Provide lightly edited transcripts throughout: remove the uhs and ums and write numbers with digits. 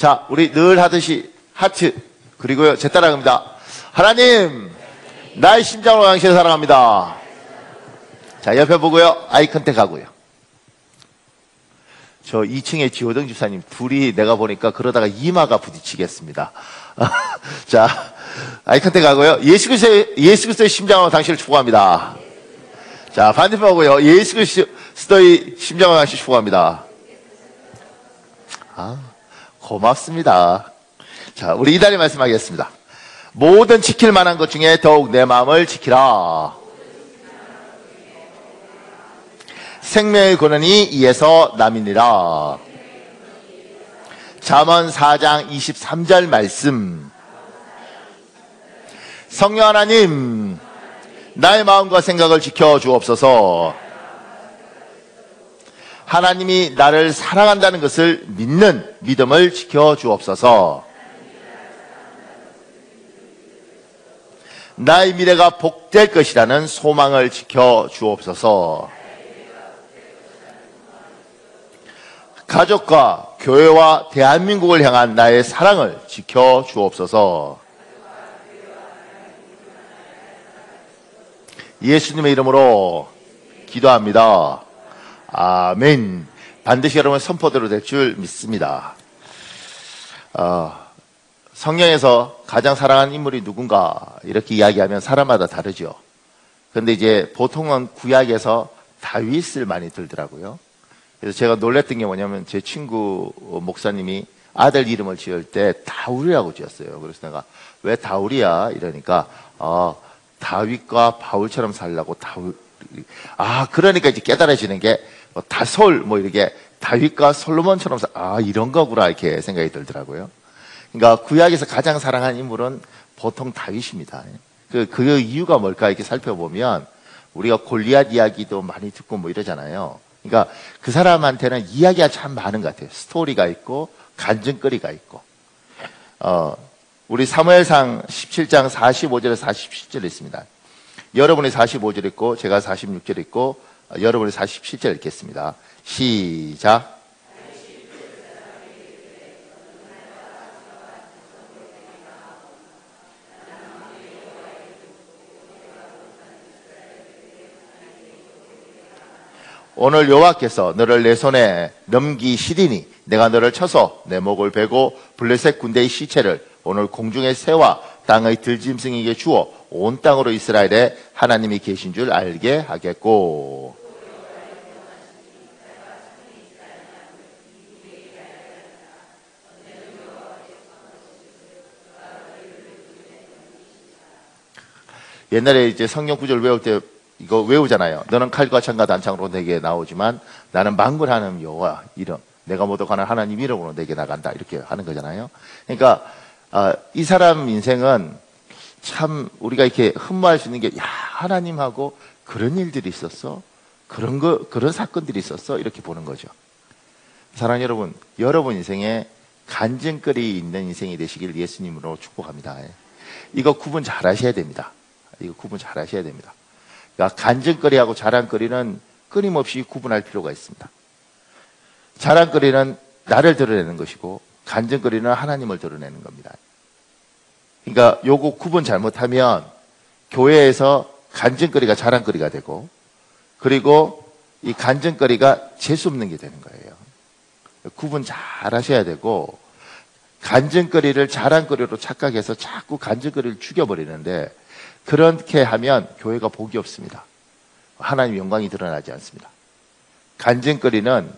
자, 우리 늘 하듯이 하트, 그리고요, 제 따라갑니다. 하나님, 나의 심장으로 당신을 사랑합니다. 자, 옆에 보고요, 아이 컨택 하고요. 저 2층에 지호등 집사님 둘이 내가 보니까 그러다가 이마가 부딪히겠습니다. 자, 아이 컨택 하고요. 예수 그리스도의 심장으로 당신을 축복합니다. 자, 반대편 보고요. 예수 그리스도의 심장으로 당신을 축복합니다. 고맙습니다. 자, 우리 이달의 말씀하겠습니다. 모든 지킬 만한 것 중에 더욱 내 마음을 지키라. 생명의 근원이 이에서 남이니라. 잠언 4장 23절 말씀. 성령 하나님, 나의 마음과 생각을 지켜 주옵소서. 하나님이 나를 사랑한다는 것을 믿는 믿음을 지켜 주옵소서. 나의 미래가 복될 것이라는 소망을 지켜 주옵소서. 가족과 교회와 대한민국을 향한 나의 사랑을 지켜 주옵소서. 예수님의 이름으로 기도합니다. 아멘. 반드시 여러분 선포대로 될 줄 믿습니다. 성경에서 가장 사랑하는 인물이 누군가 이렇게 이야기하면 사람마다 다르죠. 그런데 이제 보통은 구약에서 다윗을 많이 들더라고요. 그래서 제가 놀랬던 게 뭐냐면 제 친구 목사님이 아들 이름을 지을 때 다울이라고 지었어요. 그래서 내가 왜 다울이야? 이러니까 다윗과 바울처럼 살라고 다울. 그러니까 이제 깨달아지는 게 다솔 이렇게 다윗과 솔로몬처럼 이런 거구나 이렇게 생각이 들더라고요. 그러니까 구약에서 가장 사랑하는 인물은 보통 다윗입니다. 그 이유가 뭘까 이렇게 살펴보면 우리가 골리앗 이야기도 많이 듣고 이러잖아요. 그러니까 그 사람한테는 이야기가 참 많은 것 같아요. 스토리가 있고 간증거리가 있고. 우리 사무엘상 17장 45절에서 47절 있습니다. 여러분이 45절 있고 제가 46절 있고 여러분이 47절 읽겠습니다. 시작. 오늘 여호와께서 너를 내 손에 넘기시리니 내가 너를 쳐서 내 목을 베고 블레셋 군대의 시체를 오늘 공중의 새와 땅의 들짐승에게 주어 온 땅으로 이스라엘에 하나님이 계신 줄 알게 하겠고. 옛날에 이제 성경 구절 외울 때 이거 외우잖아요. 너는 칼과 창과 단창으로 내게 나오지만 나는 만군하는 여호와 이름, 내가 모독하는 하나님 이름으로 내게 나간다 이렇게 하는 거잖아요. 그러니까 이 사람 인생은 참 우리가 이렇게 흠모할 수 있는 게 하나님하고 그런 일들이 있었어, 그런 사건들이 있었어 이렇게 보는 거죠. 사랑하는 여러분, 여러분 인생에 간증거리 있는 인생이 되시길 예수님으로 축복합니다. 이거 구분 잘 하셔야 됩니다. 이거 구분 잘 하셔야 됩니다. 그러니까 간증거리하고 자랑거리는 끊임없이 구분할 필요가 있습니다. 자랑거리는 나를 드러내는 것이고 간증거리는 하나님을 드러내는 겁니다. 그러니까 요거 구분 잘못하면 교회에서 간증거리가 자랑거리가 되고 그리고 이 간증거리가 재수없는 게 되는 거예요. 구분 잘 하셔야 되고 간증거리를 자랑거리로 착각해서 자꾸 간증거리를 죽여버리는데 그렇게 하면 교회가 복이 없습니다. 하나님 영광이 드러나지 않습니다. 간증거리는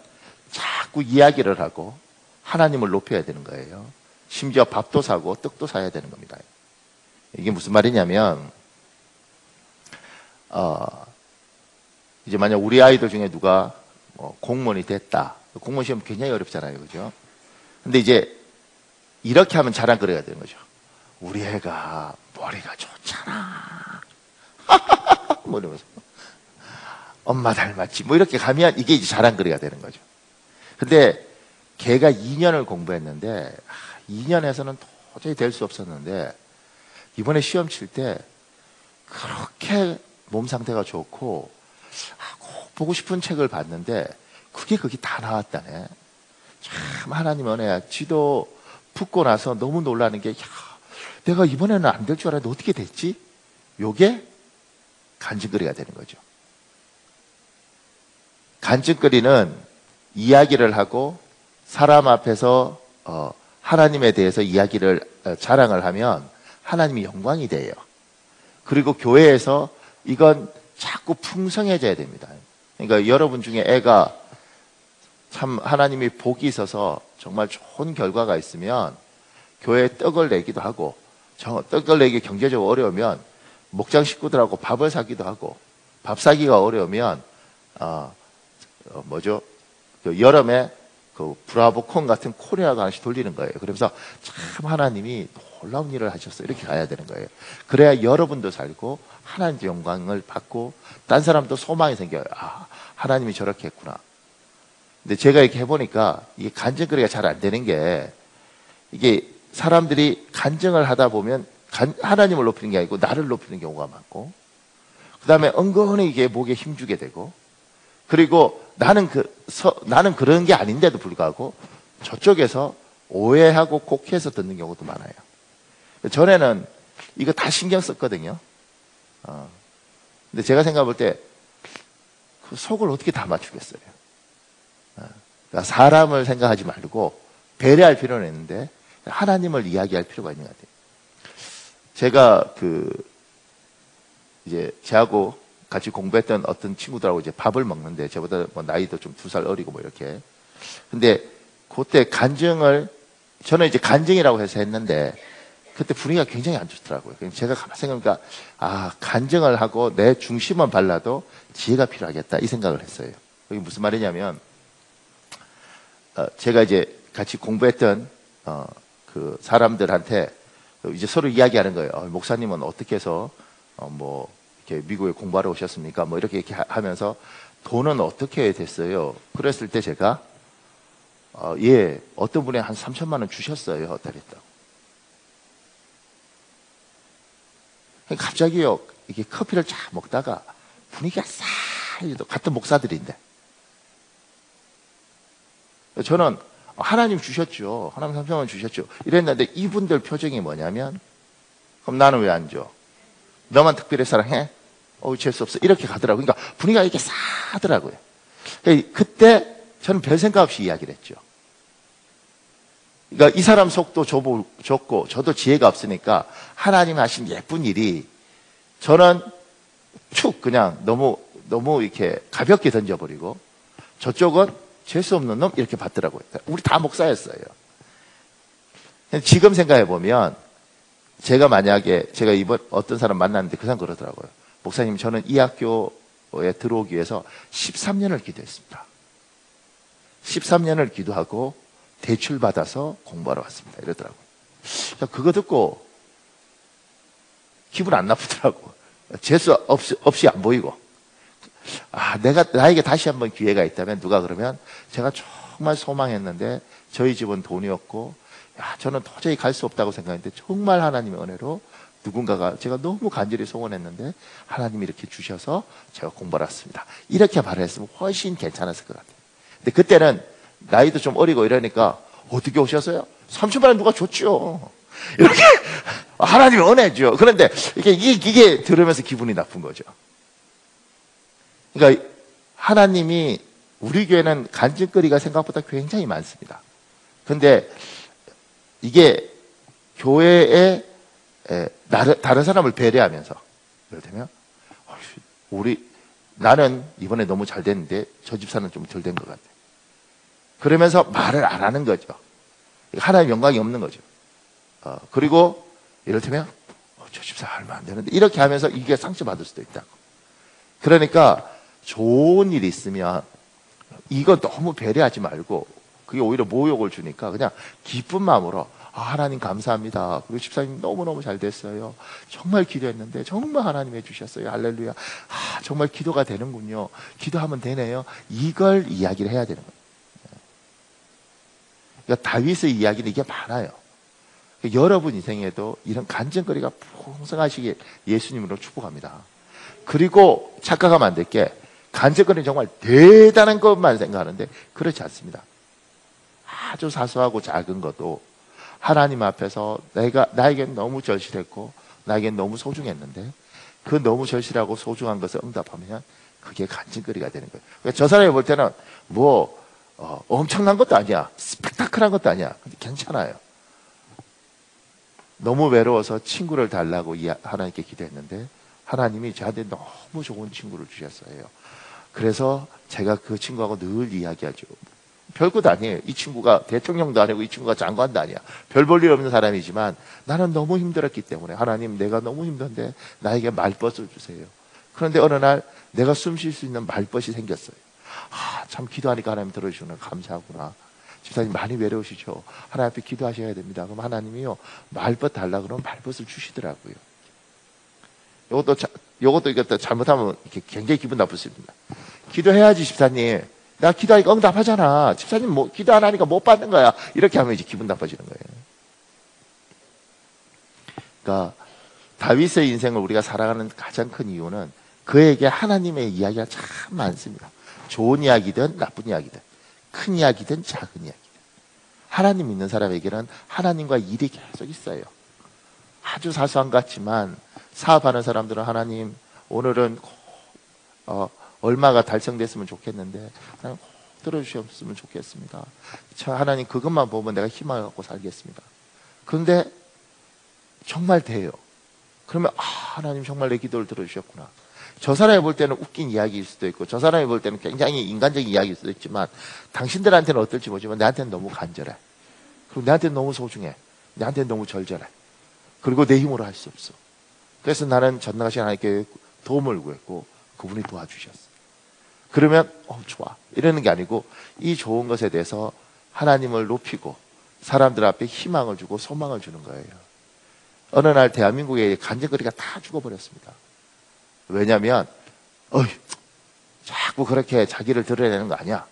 자꾸 이야기를 하고 하나님을 높여야 되는 거예요. 심지어 밥도 사고 떡도 사야 되는 겁니다. 이게 무슨 말이냐면 이제 만약 우리 아이들 중에 누가 공무원이 됐다. 공무원 시험 굉장히 어렵잖아요. 그죠? 근데 이제 이렇게 하면 자랑거리가 되는 거죠. 우리 애가 머리가 좋잖아. 이러면서 엄마 닮았지. 이렇게 가면 이게 이제 자랑거리가 되는 거죠. 근데 걔가 2년을 공부했는데 2년에서는 도저히 될 수 없었는데 이번에 시험 칠 때 그렇게 몸 상태가 좋고 꼭 보고 싶은 책을 봤는데 그게 다 나왔다네. 참 하나님 은혜야. 지도 붙고 나서 너무 놀라는 게, 야, 내가 이번에는 안 될 줄 알았는데 어떻게 됐지? 요게 간증거리가 되는 거죠. 간증거리는 이야기를 하고 사람 앞에서 하나님에 대해서 이야기를 자랑을 하면 하나님이 영광이 돼요. 그리고 교회에서 이건 자꾸 풍성해져야 됩니다. 그러니까 여러분 중에 애가 참 하나님이 복이 있어서 정말 좋은 결과가 있으면 교회에 떡을 내기도 하고, 떡을 내기 경제적으로 어려우면 목장 식구들하고 밥을 사기도 하고, 밥 사기가 어려우면 그 여름에 그 브라보콘 같은 코리아가 하나씩 돌리는 거예요. 그러면서 참 하나님이 놀라운 일을 하셨어요. 이렇게 가야 되는 거예요. 그래야 여러분도 살고 하나님의 영광을 받고 딴 사람도 소망이 생겨요. 아, 하나님이 저렇게 했구나. 근데 제가 이렇게 해보니까 이게 간증거리가 잘 안 되는 게, 이게 사람들이 간증을 하다 보면 하나님을 높이는 게 아니고 나를 높이는 경우가 많고, 그 다음에 은근히 이게 목에 힘주게 되고, 그리고 나는 그런 게 아닌데도 불구하고 저쪽에서 오해하고 곡해서 듣는 경우도 많아요. 전에는 이거 다 신경 썼거든요. 근데 제가 생각해 볼 때 그 속을 어떻게 다 맞추겠어요. 그러니까 사람을 생각하지 말고 배려할 필요는 있는데 하나님을 이야기할 필요가 있는 것 같아요. 제가 이제 저하고 같이 공부했던 어떤 친구들하고 이제 밥을 먹는데, 저보다 뭐 나이도 좀 2살 어리고 뭐 이렇게. 근데 그때 저는 이제 간증이라고 해서 했는데 그때 분위기가 굉장히 안 좋더라고요. 그래서 제가 가만히 생각하니까, 간증을 하고 내 중심만 발라도 지혜가 필요하겠다 이 생각을 했어요. 그게 무슨 말이냐면, 제가 이제 같이 공부했던 그 사람들한테 이제 서로 이야기하는 거예요. 목사님은 어떻게 해서 이렇게 미국에 공부하러 오셨습니까? 뭐 이렇게 하면서 돈은 어떻게 됐어요? 그랬을 때 제가 어떤 분이 한 3천만 원 주셨어요. 그랬다고. 갑자기요, 이게 커피를 쫙 먹다가 분위기가 싸해도 같은 목사들인데, 저는 하나님 주셨죠. 하나님 3천만 원 주셨죠. 이랬는데 이분들 표정이 뭐냐면, 그럼 나는 왜 안 줘? 너만 특별히 사랑해? 재수없어. 이렇게 가더라고요. 그러니까 분위기가 이렇게 싸하더라고요. 그때 저는 별 생각 없이 이야기를 했죠. 그러니까 이 사람 속도 좁고 저도 지혜가 없으니까 하나님 하신 예쁜 일이 저는 축 그냥 너무 이렇게 가볍게 던져버리고 저쪽은 재수없는 놈 이렇게 받더라고요. 우리 다 목사였어요. 지금 생각해보면 제가 이번 어떤 사람 만났는데 그 사람 그러더라고요. 목사님, 저는 이 학교에 들어오기 위해서 13년을 기도했습니다. 13년을 기도하고 대출 받아서 공부하러 왔습니다. 이러더라고요. 그거 듣고 기분 안 나쁘더라고. 재수 없이 안 보이고. 나에게 다시 한번 기회가 있다면 누가 그러면, 제가 정말 소망했는데 저희 집은 돈이 없고 저는 도저히 갈 수 없다고 생각했는데 정말 하나님의 은혜로 누군가가 제가 너무 간절히 소원했는데 하나님이 이렇게 주셔서 제가 공부를 했습니다. 이렇게 말을 했으면 훨씬 괜찮았을 것 같아요. 근데 그때는 나이도 좀 어리고 이러니까, 어떻게 오셨어요? 3천만 원 누가 줬죠. 이렇게 하나님의 은혜죠. 그런데 이게 들으면서 기분이 나쁜 거죠. 그러니까 하나님이, 우리 교회는 간증거리가 생각보다 굉장히 많습니다. 근데 이게 교회에 다른 사람을 배려하면서, 예를 들면 나는 이번에 너무 잘 됐는데 저 집사는 좀 덜 된 것 같아. 그러면서 말을 안 하는 거죠. 하나님 영광이 없는 거죠. 그리고 이를테면 저 집사 얼마 안 되는데 이렇게 하면서 이게 상처받을 수도 있다고. 그러니까 좋은 일이 있으면 이거 너무 배려하지 말고, 그게 오히려 모욕을 주니까 그냥 기쁜 마음으로, 하나님 감사합니다. 그리고 집사님 너무너무 잘 됐어요. 정말 기도했는데 정말 하나님 해주셨어요. 할렐루야. 정말 기도가 되는군요. 기도하면 되네요. 이걸 이야기를 해야 되는 거예요. 그러니까 다윗의 이야기는 이게 많아요. 여러분 인생에도 이런 간증거리가 풍성하시길 예수님으로 축복합니다. 그리고 착각하면 안 될 게, 간증거리는 정말 대단한 것만 생각하는데 그렇지 않습니다. 아주 사소하고 작은 것도 하나님 앞에서 나에겐 너무 절실했고 나에겐 너무 소중했는데 그 너무 절실하고 소중한 것을 응답하면 그게 간증거리가 되는 거예요. 그러니까 저 사람이 볼 때는 엄청난 것도 아니야. 스펙타클한 것도 아니야. 근데 괜찮아요. 너무 외로워서 친구를 달라고 하나님께 기도했는데 하나님이 저한테 너무 좋은 친구를 주셨어요. 그래서 제가 그 친구하고 늘 이야기하죠. 별것도 아니에요. 이 친구가 대통령도 아니고 이 친구가 장관도 아니야. 별 볼 일 없는 사람이지만 나는 너무 힘들었기 때문에 하나님 내가 너무 힘든데 나에게 말벗을 주세요. 그런데 어느 날 내가 숨 쉴 수 있는 말벗이 생겼어요. 참 기도하니까 하나님 들어주시는 감사하구나. 집사님 많이 외로우시죠? 하나님 앞에 기도하셔야 됩니다. 그럼 하나님이요 말벗 달라 그러면 말벗을 주시더라고요. 이것도 잘못하면 이렇게 굉장히 기분 나쁘십니다. 기도해야지 집사님. 내가 기도하니까 응답하잖아. 집사님 기도 안 하니까 못 받는 거야. 이렇게 하면 이제 기분 나빠지는 거예요. 그러니까 다윗의 인생을 우리가 살아가는 가장 큰 이유는 그에게 하나님의 이야기가 참 많습니다. 좋은 이야기든 나쁜 이야기든 큰 이야기든 작은 이야기든 하나님 믿는 사람에게는 하나님과 일이 계속 있어요. 아주 사소한 것 같지만 사업하는 사람들은 하나님 오늘은 얼마가 달성됐으면 좋겠는데 하나님 꼭 들어주셨으면 좋겠습니다. 하나님 그것만 보면 내가 희망을 갖고 살겠습니다. 그런데 정말 돼요. 그러면 하나님 정말 내 기도를 들어주셨구나. 저 사람이 볼 때는 웃긴 이야기일 수도 있고 저 사람이 볼 때는 굉장히 인간적인 이야기일 수도 있지만 당신들한테는 어떨지 모르지만 나한테는 너무 간절해. 그리고 나한테는 너무 소중해. 나한테는 너무 절절해. 그리고 내 힘으로 할 수 없어. 그래서 나는 전능하신 하나님께 도움을 구했고 그분이 도와주셨어. 그러면 좋아 이러는 게 아니고 이 좋은 것에 대해서 하나님을 높이고 사람들 앞에 희망을 주고 소망을 주는 거예요. 어느 날 대한민국의 간증거리가 다 죽어버렸습니다. 왜냐하면 자꾸 그렇게 자기를 드러내는 거 아니야.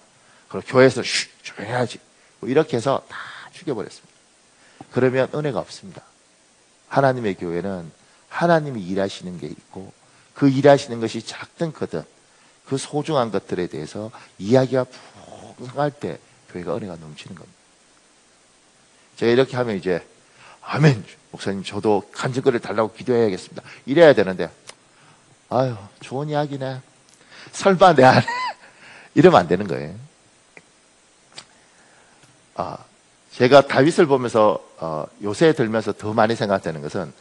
그리고 교회에서 조용해야지 이렇게 해서 다 죽여버렸습니다. 그러면 은혜가 없습니다. 하나님의 교회는 하나님이 일하시는 게 있고 그 일하시는 것이 작든 크든 그 소중한 것들에 대해서 이야기가 풍성할 때 교회가 은혜가 넘치는 겁니다. 제가 이렇게 하면 이제 아멘 목사님 저도 간증거리를 달라고 기도해야겠습니다. 이래야 되는데 좋은 이야기네. 설마 내 안에 이러면 안 되는 거예요. 제가 다윗을 보면서 요새 들면서 더 많이 생각되는 것은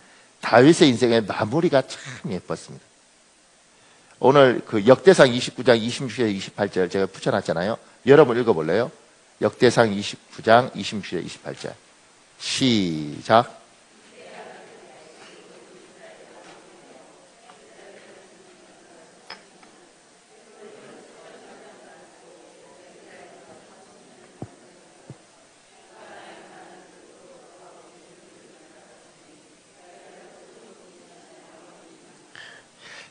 다윗의 인생의 마무리가 참 예뻤습니다. 오늘 그 역대상 29장 26절 28절 제가 붙여놨잖아요. 여러분 읽어볼래요? 역대상 29장 26절 28절 시작.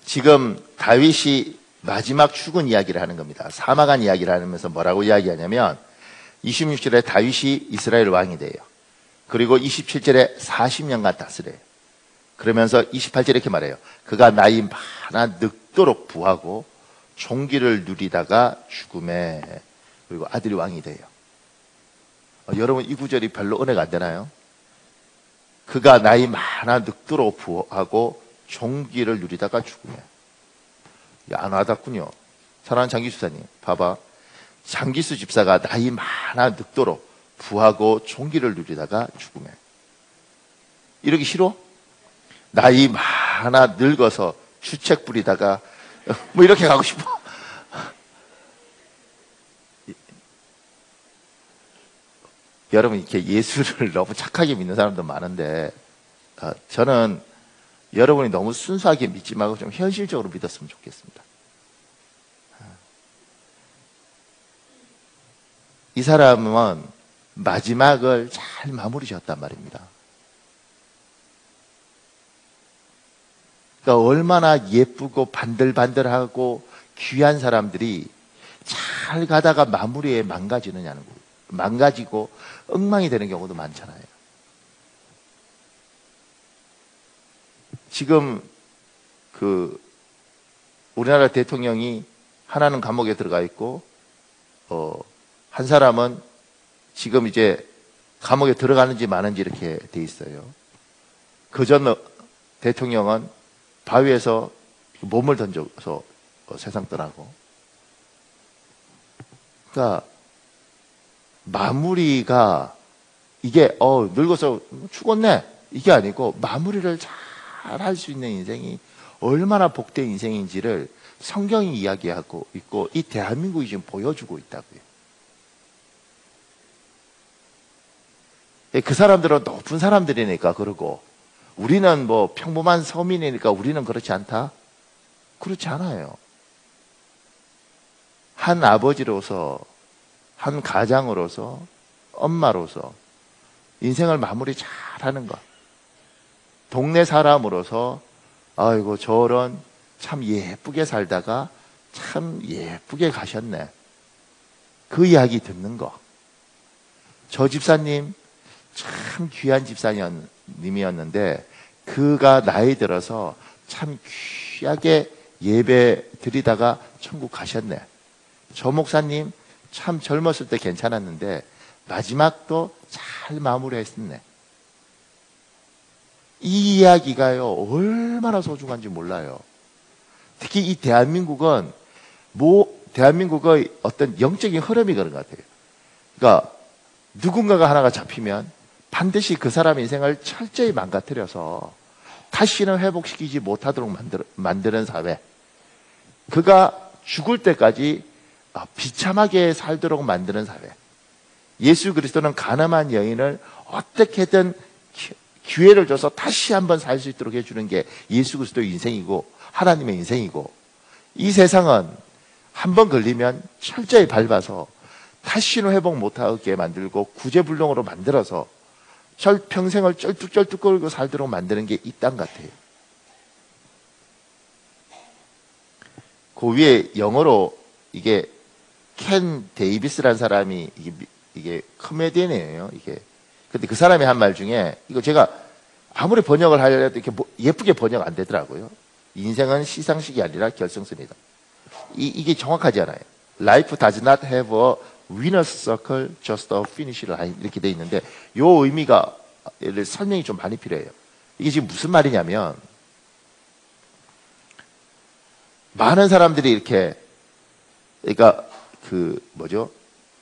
지금 다윗이 마지막 죽은 이야기를 하는 겁니다. 사망한 이야기를 하면서 뭐라고 이야기하냐면 26절에 다윗이 이스라엘 왕이 돼요. 그리고 27절에 40년간 다스려요. 그러면서 28절에 이렇게 말해요. 그가 나이 많아 늙도록 부하고 종기를 누리다가 죽음에 그리고 아들이 왕이 돼요. 여러분 이 구절이 별로 은혜가 안 되나요? 그가 나이 많아 늙도록 부하고 종기를 누리다가 죽음에. 안 와닿군요. 사랑하는 장기수 집사님 봐봐. 장기수 집사가 나이 많아 늙도록 부하고 종기를 누리다가 죽음에. 이러기 싫어? 나이 많아 늙어서 주책 부리다가 이렇게 가고 싶어. 여러분 이렇게 예수를 너무 착하게 믿는 사람도 많은데 저는 여러분이 너무 순수하게 믿지 말고 좀 현실적으로 믿었으면 좋겠습니다. 이 사람은 마지막을 잘 마무리 지었단 말입니다. 그러니까 얼마나 예쁘고 반들반들하고 귀한 사람들이 잘 가다가 마무리에 망가지느냐는 거예요. 망가지고 엉망이 되는 경우도 많잖아요. 지금 우리나라 대통령이 하나는 감옥에 들어가 있고 한 사람은 지금 이제 감옥에 들어가는지 마는지 이렇게 돼 있어요. 그 전 대통령은 바위에서 몸을 던져서 세상 떠나고. 그러니까 마무리가 이게 늙어서 죽었네 이게 아니고 마무리를 잘 할 수 있는 인생이 얼마나 복된 인생인지를 성경이 이야기하고 있고 이 대한민국이 지금 보여주고 있다고요. 그 사람들은 높은 사람들이니까 그러고 우리는 뭐 평범한 서민이니까 우리는 그렇지 않다? 그렇지 않아요. 한 아버지로서 한 가장으로서 엄마로서 인생을 마무리 잘 하는 것. 동네 사람으로서 아이고 저런 참 예쁘게 살다가 참 예쁘게 가셨네. 그 이야기 듣는 거. 저 집사님 참 귀한 집사님이었는데 그가 나이 들어서 참 귀하게 예배 드리다가 천국 가셨네. 저 목사님 참 젊었을 때 괜찮았는데 마지막도 잘 마무리했었네. 이 이야기가요 얼마나 소중한지 몰라요. 특히 이 대한민국은 대한민국의 어떤 영적인 흐름이 그런 것 같아요. 그러니까 누군가가 하나가 잡히면 반드시 그 사람의 인생을 철저히 망가뜨려서 다시는 회복시키지 못하도록 만드는 사회. 그가 죽을 때까지 비참하게 살도록 만드는 사회. 예수 그리스도는 가늠한 여인을 어떻게든 기회를 줘서 다시 한번 살 수 있도록 해주는 게 예수 그리스도의 인생이고 하나님의 인생이고, 이 세상은 한번 걸리면 철저히 밟아서 다시는 회복 못하게 만들고 구제불능으로 만들어서 평생을 쩔뚝쩔뚝 걸고 살도록 만드는 게 이 땅 같아요. 그 위에 영어로 이게 켄 데이비스라는 사람이 이게 코미디언이에요. 이게 근데 그 사람이 한 말 중에 이거 제가 아무리 번역을 하려도 이렇게 예쁘게 번역 안 되더라고요. 인생은 시상식이 아니라 결승선이다. 이게 정확하지 않아요. Life does not have a winner's circle, just a finish line 이렇게 돼 있는데 이 의미가 설명이 좀 많이 필요해요. 이게 지금 무슨 말이냐면 많은 사람들이 이렇게 그러니까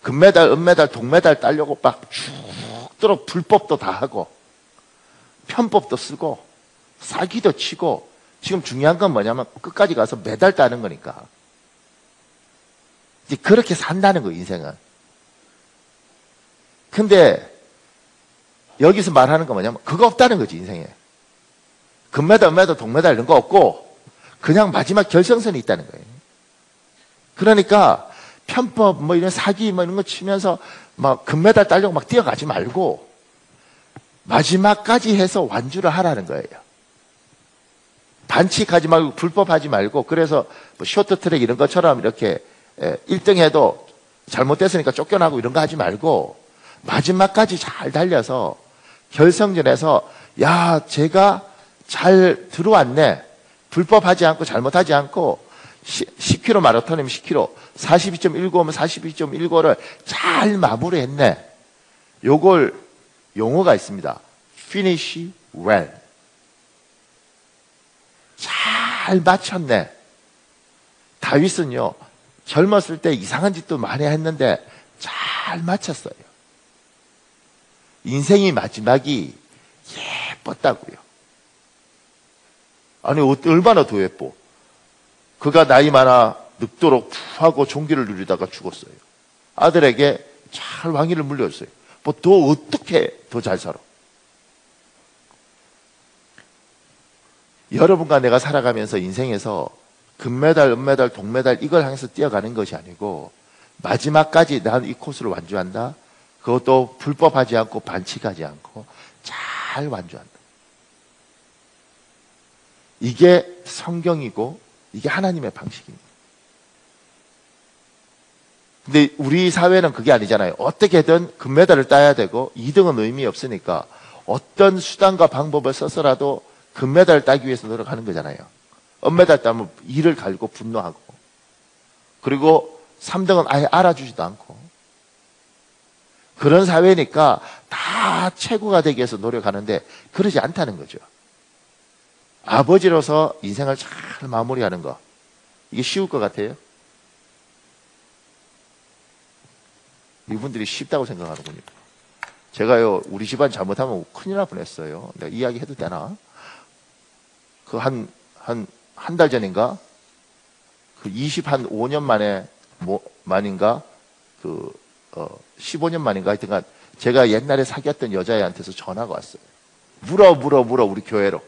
금메달, 은메달, 동메달 따려고 막 죽도록 불법도 다 하고 편법도 쓰고 사기도 치고 지금 중요한 건 뭐냐면 끝까지 가서 메달 따는 거니까 이제 그렇게 산다는 거예요, 인생은. 근데 여기서 말하는 건 뭐냐면 그거 없다는 거지, 인생에. 금메달, 은메달, 동메달 이런 거 없고 그냥 마지막 결승선이 있다는 거예요. 그러니까 편법 뭐 이런 사기 뭐 이런 거 치면서 막 금메달 따려고 막 뛰어가지 말고 마지막까지 해서 완주를 하라는 거예요. 반칙하지 말고 불법하지 말고, 그래서 뭐 쇼트트랙 이런 것처럼 이렇게 1등 해도 잘못됐으니까 쫓겨나고 이런 거 하지 말고 마지막까지 잘 달려서 결승전에서 야 제가 잘 들어왔네, 불법하지 않고 잘못하지 않고 10km 마라톤이면 10km 42.19면 42.19를 잘 마무리했네. 요걸 용어가 있습니다. Finish well. 잘 마쳤네. 다윗은요 젊었을 때 이상한 짓도 많이 했는데 잘 마쳤어요. 인생이 마지막이 예뻤다고요. 아니 얼마나 더 예뻐. 그가 나이 많아 늙도록 푸하고 종기를 누리다가 죽었어요. 아들에게 잘 왕위를 물려줬어요. 뭐 더 어떻게 더 잘 살아. 여러분과 내가 살아가면서 인생에서 금메달, 은메달, 동메달 이걸 향해서 뛰어가는 것이 아니고 마지막까지 난 이 코스를 완주한다. 그것도 불법하지 않고 반칙하지 않고 잘 완주한다. 이게 성경이고 이게 하나님의 방식입니다. 근데 우리 사회는 그게 아니잖아요. 어떻게든 금메달을 따야 되고 2등은 의미 없으니까 어떤 수단과 방법을 써서라도 금메달을 따기 위해서 노력하는 거잖아요. 은메달 따면 이를 갈고 분노하고, 그리고 3등은 아예 알아주지도 않고. 그런 사회니까 다 최고가 되기 위해서 노력하는데 그러지 않다는 거죠. 아버지로서 인생을 잘 마무리하는 거, 이게 쉬울 것 같아요? 이분들이 쉽다고 생각하는군요. 제가요, 우리 집안 잘못하면 큰일 날 뻔했어요. 내가 이야기 해도 되나? 그 한 달 전인가? 그 5년 만에, 만인가? 15년 만인가? 하여튼간 제가 옛날에 사귀었던 여자애한테서 전화가 왔어요. 물어, 우리 교회로.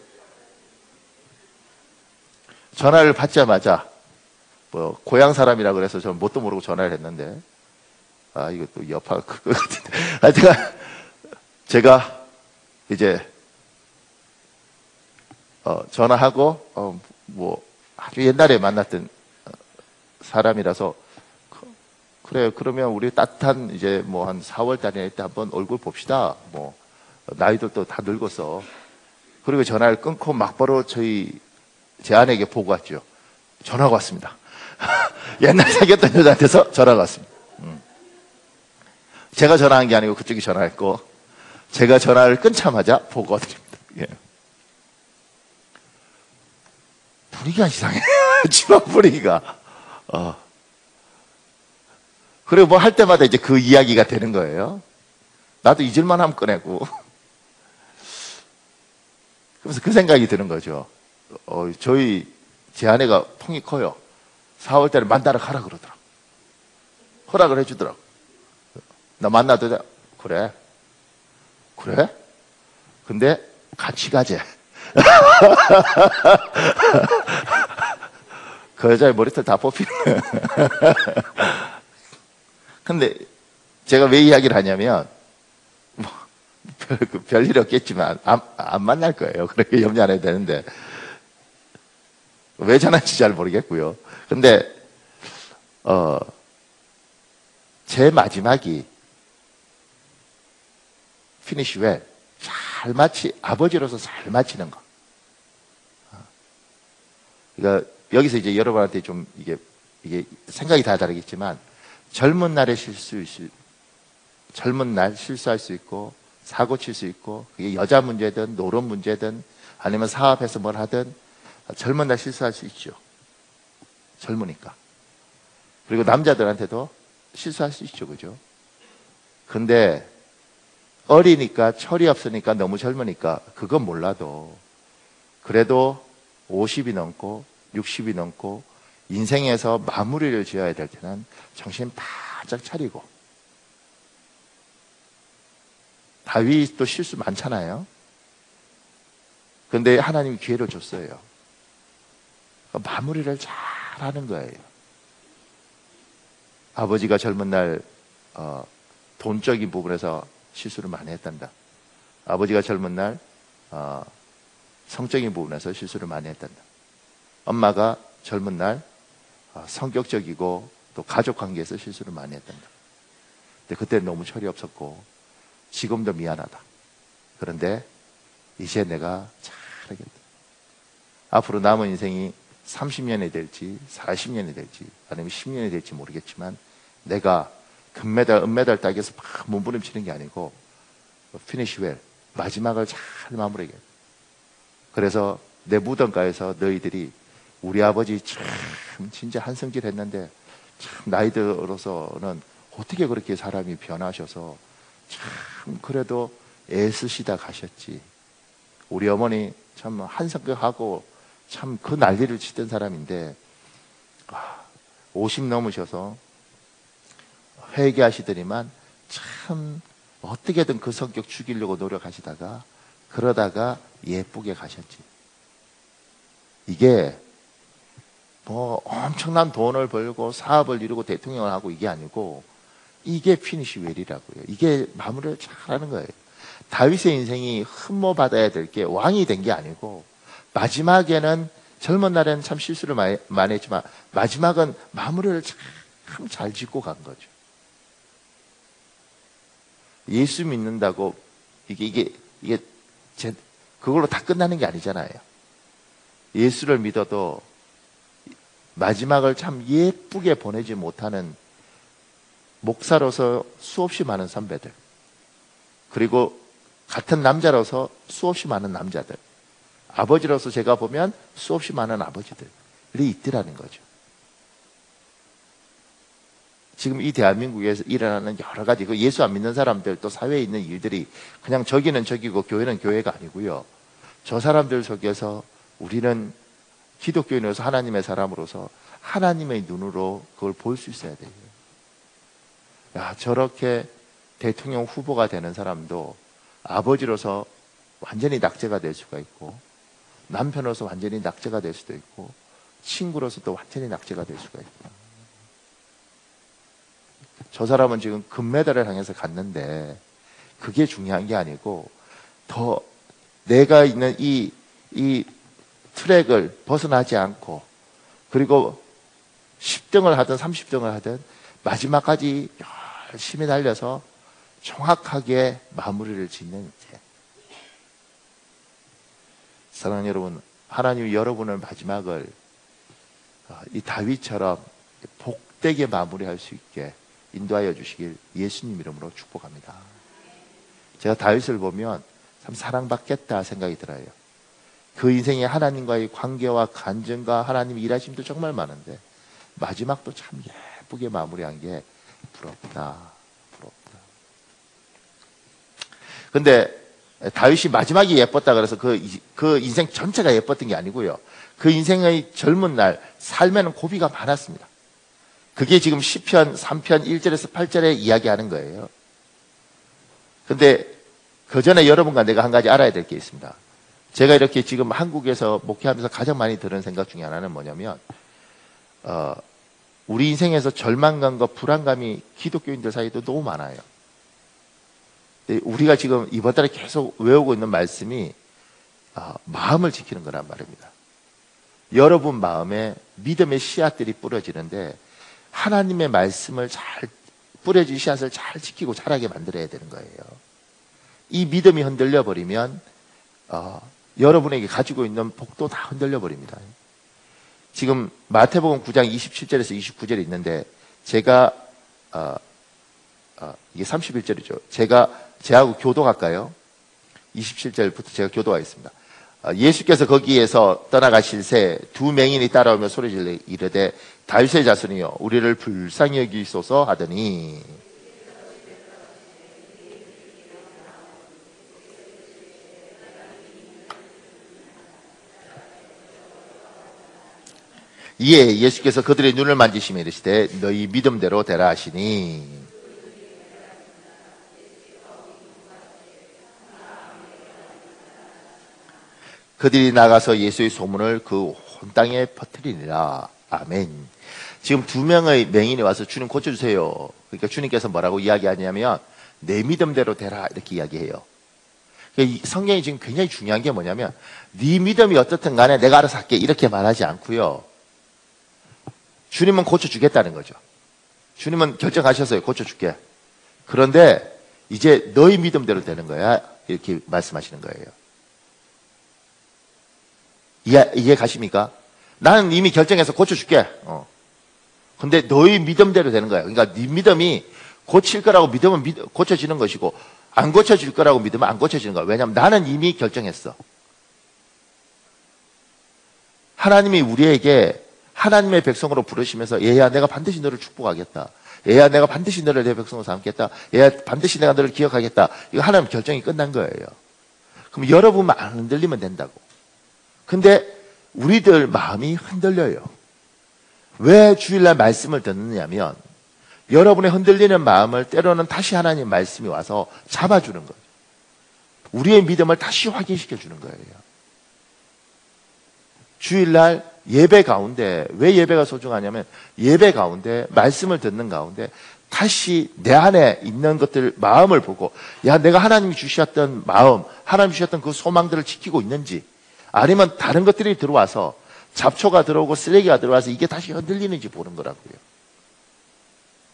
전화를 받자마자, 고향 사람이라 그래서 저는 뭣도 모르고 전화를 했는데, 이거 또 여파가 클 것 같은데. 하여튼, 제가 이제, 전화하고, 아주 옛날에 만났던 사람이라서, 그래, 그러면 우리 따뜻한 이제 한 4월 달에 때 한번 얼굴 봅시다. 나이들도 다 늙었어. 그리고 전화를 끊고 막바로 제 아내에게 보고 왔죠. 전화가 왔습니다. 옛날 사귀었던 여자한테서 전화가 왔습니다. 제가 전화한 게 아니고 그쪽이 전화했고, 제가 전화를 끊자마자 보고 드립니다. 예. 분위기가 이상해. 집안 분위기가. 그리고 할 때마다 이제 그 이야기가 되는 거예요. 나도 잊을만 하면 꺼내고. 그래서 그 생각이 드는 거죠. 제 아내가 통이 커요. 4월 달에 만나러 가라 그러더라. 허락을 해주더라고. 나 만나도 돼? 그래. 근데 같이 가재. 그 여자의 머리털 다 뽑히는 거예요. 근데 제가 왜 이야기를 하냐면, 별일 없겠지만, 안 만날 거예요. 그렇게 염려 안 해도 되는데. 왜 전화인지 잘 모르겠고요. 근데, 제 마지막이, finish well. 아버지로서 잘 마치는 거. 그러니까, 여기서 이제 여러분한테 좀 이게 생각이 다 다르겠지만, 젊은 날 실수할 수 있고, 사고 칠 수 있고, 그게 여자 문제든, 노론 문제든, 아니면 사업에서 뭘 하든, 젊은 날 실수할 수 있죠. 젊으니까. 그리고 남자들한테도 실수할 수 있죠. 그죠? 근데, 어리니까, 철이 없으니까, 너무 젊으니까, 그건 몰라도, 그래도 50이 넘고, 60이 넘고, 인생에서 마무리를 지어야 될 때는 정신 바짝 차리고. 다윗도 실수 많잖아요. 근데 하나님이 기회를 줬어요. 마무리를 잘 하는 거예요. 아버지가 젊은 날 돈적인 부분에서 실수를 많이 했단다. 아버지가 젊은 날 성적인 부분에서 실수를 많이 했단다. 엄마가 젊은 날 성격적이고 또 가족 관계에서 실수를 많이 했단다. 근데 그때 너무 철이 없었고 지금도 미안하다. 그런데 이제 내가 잘하겠다. 앞으로 남은 인생이 30년이 될지 40년이 될지 아니면 10년이 될지 모르겠지만 내가 금메달, 은메달 따기 위해서 막 몸부림치는 게 아니고 finish well. 마지막을 잘 마무리하겠다. 그래서 내 무덤가에서 너희들이 우리 아버지 참 진짜 한성질 했는데 참 나이 들어서는 어떻게 그렇게 사람이 변하셔서 참 그래도 애쓰시다 가셨지. 우리 어머니 참 한성격하고 참 그 난리를 치던 사람인데 50 넘으셔서 회개하시더니만 참 어떻게든 그 성격 죽이려고 노력하시다가 그러다가 예쁘게 가셨지. 이게 뭐 엄청난 돈을 벌고 사업을 이루고 대통령을 하고 이게 아니고 이게 피니시 웰이라고요. 이게 마무리를 잘하는 거예요. 다윗의 인생이 흠모받아야 될 게 왕이 된 게 아니고 마지막에는 젊은 날에는 참 실수를 많이 했지만 마지막은 마무리를 참 잘 짓고 간 거죠. 예수 믿는다고 이게 그걸로 다 끝나는 게 아니잖아요. 예수를 믿어도 마지막을 참 예쁘게 보내지 못하는 목사로서 수없이 많은 선배들, 그리고 같은 남자로서 수없이 많은 남자들, 아버지로서 제가 보면 수없이 많은 아버지들이 있더라는 거죠. 지금 이 대한민국에서 일어나는 여러 가지, 그 예수 안 믿는 사람들, 또 사회에 있는 일들이 그냥 저기는 저기고 교회는 교회가 아니고요. 저 사람들 속에서 우리는 기독교인으로서 하나님의 사람으로서 하나님의 눈으로 그걸 볼 수 있어야 돼요. 야, 저렇게 대통령 후보가 되는 사람도 아버지로서 완전히 낙제가 될 수가 있고, 남편으로서 완전히 낙제가 될 수도 있고, 친구로서도 완전히 낙제가 될 수가 있고. 저 사람은 지금 금메달을 향해서 갔는데 그게 중요한 게 아니고, 더 내가 있는 이 트랙을 벗어나지 않고, 그리고 10등을 하든 30등을 하든 마지막까지 열심히 달려서 정확하게 마무리를 짓는 제. 사랑하는 여러분, 하나님이 여러분의 마지막을 이 다윗처럼 복되게 마무리할 수 있게 인도하여 주시길 예수님 이름으로 축복합니다. 제가 다윗을 보면 참 사랑받겠다 생각이 들어요. 그 인생에 하나님과의 관계와 간증과 하나님의 일하심도 정말 많은데 마지막도 참 예쁘게 마무리한 게 부럽다. 근데 다윗이 마지막이 예뻤다 그래서 그 인생 전체가 예뻤던 게 아니고요. 그 인생의 젊은 날 삶에는 고비가 많았습니다. 그게 지금 시편 3편 1절에서 8절에 이야기하는 거예요. 근데 그 전에 여러분과 내가 한 가지 알아야 될 게 있습니다. 제가 이렇게 지금 한국에서 목회하면서 가장 많이 드는 생각 중에 하나는 뭐냐면, 우리 인생에서 절망감과 불안감이 기독교인들 사이에도 너무 많아요. 우리가 지금 이번 달에 계속 외우고 있는 말씀이 마음을 지키는 거란 말입니다. 여러분 마음에 믿음의 씨앗들이 뿌려지는데 하나님의 말씀을 잘 뿌려진 씨앗을 잘 지키고 자라게 만들어야 되는 거예요. 이 믿음이 흔들려 버리면 여러분에게 가지고 있는 복도 다 흔들려 버립니다. 지금 마태복음 9장 27절에서 29절이 있는데 제가 이게 31절이죠. 제하고 교도할까요? 27절부터 제가 교도하겠습니다. 예수께서 거기에서 떠나가실새 두 맹인이 따라오며 소리질러 이르되 다윗의 자손이여 우리를 불쌍히 여기소서 하더니, 이에 예수께서 그들의 눈을 만지시며 이르시되 너희 믿음대로 되라 하시니, 그들이 나가서 예수의 소문을 그 온 땅에 퍼뜨리니라. 아멘. 지금 두 명의 맹인이 와서 주님 고쳐주세요. 그러니까 주님께서 뭐라고 이야기하냐면 내 믿음대로 되라 이렇게 이야기해요. 그러니까 성경이 지금 굉장히 중요한 게 뭐냐면 네 믿음이 어떻든 간에 내가 알아서 할게 이렇게 말하지 않고요. 주님은 고쳐주겠다는 거죠. 주님은 결정하셨어요. 고쳐줄게. 그런데 이제 너희 믿음대로 되는 거야 이렇게 말씀하시는 거예요. 이해 가십니까? 나는 이미 결정해서 고쳐줄게. 근데 너희 믿음대로 되는 거야. 그러니까 네 믿음이 고칠 거라고 믿으면 고쳐지는 것이고 안 고쳐질 거라고 믿으면 안 고쳐지는 거야. 왜냐하면 나는 이미 결정했어. 하나님이 우리에게 하나님의 백성으로 부르시면서 얘야 내가 반드시 너를 축복하겠다. 얘야 내가 반드시 너를 내 백성으로 삼겠다. 얘야 반드시 내가 너를 기억하겠다. 이거 하나님 결정이 끝난 거예요. 그럼 여러분만 안 흔들리면 된다고. 근데 우리들 마음이 흔들려요. 왜 주일날 말씀을 듣느냐면 여러분의 흔들리는 마음을 때로는 다시 하나님 말씀이 와서 잡아주는 거예요. 우리의 믿음을 다시 확인시켜 주는 거예요. 주일날 예배 가운데 왜 예배가 소중하냐면 예배 가운데 말씀을 듣는 가운데 다시 내 안에 있는 것들 마음을 보고 야 내가 하나님이 주셨던 마음 하나님 주셨던 그 소망들을 지키고 있는지 아니면 다른 것들이 들어와서 잡초가 들어오고 쓰레기가 들어와서 이게 다시 흔들리는지 보는 거라고요.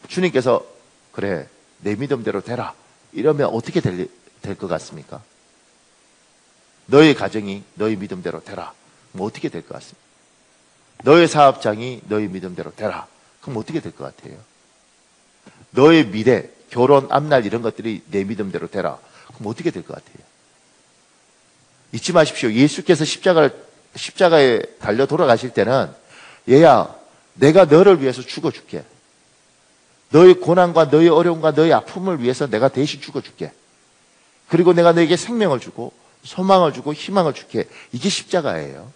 주님께서 그래 내 믿음대로 되라 이러면 어떻게 될 것 같습니까? 너의 가정이 너의 믿음대로 되라 그럼 어떻게 될 것 같습니까? 너의 사업장이 너의 믿음대로 되라 그럼 어떻게 될 것 같아요? 너의 미래, 결혼, 앞날 이런 것들이 내 믿음대로 되라. 그럼 어떻게 될 것 같아요? 잊지 마십시오. 예수께서 십자가에 달려 돌아가실 때는 얘야, 내가 너를 위해서 죽어줄게. 너의 고난과 너의 어려움과 너의 아픔을 위해서 내가 대신 죽어줄게. 그리고 내가 너에게 생명을 주고 소망을 주고 희망을 줄게. 이게 십자가예요.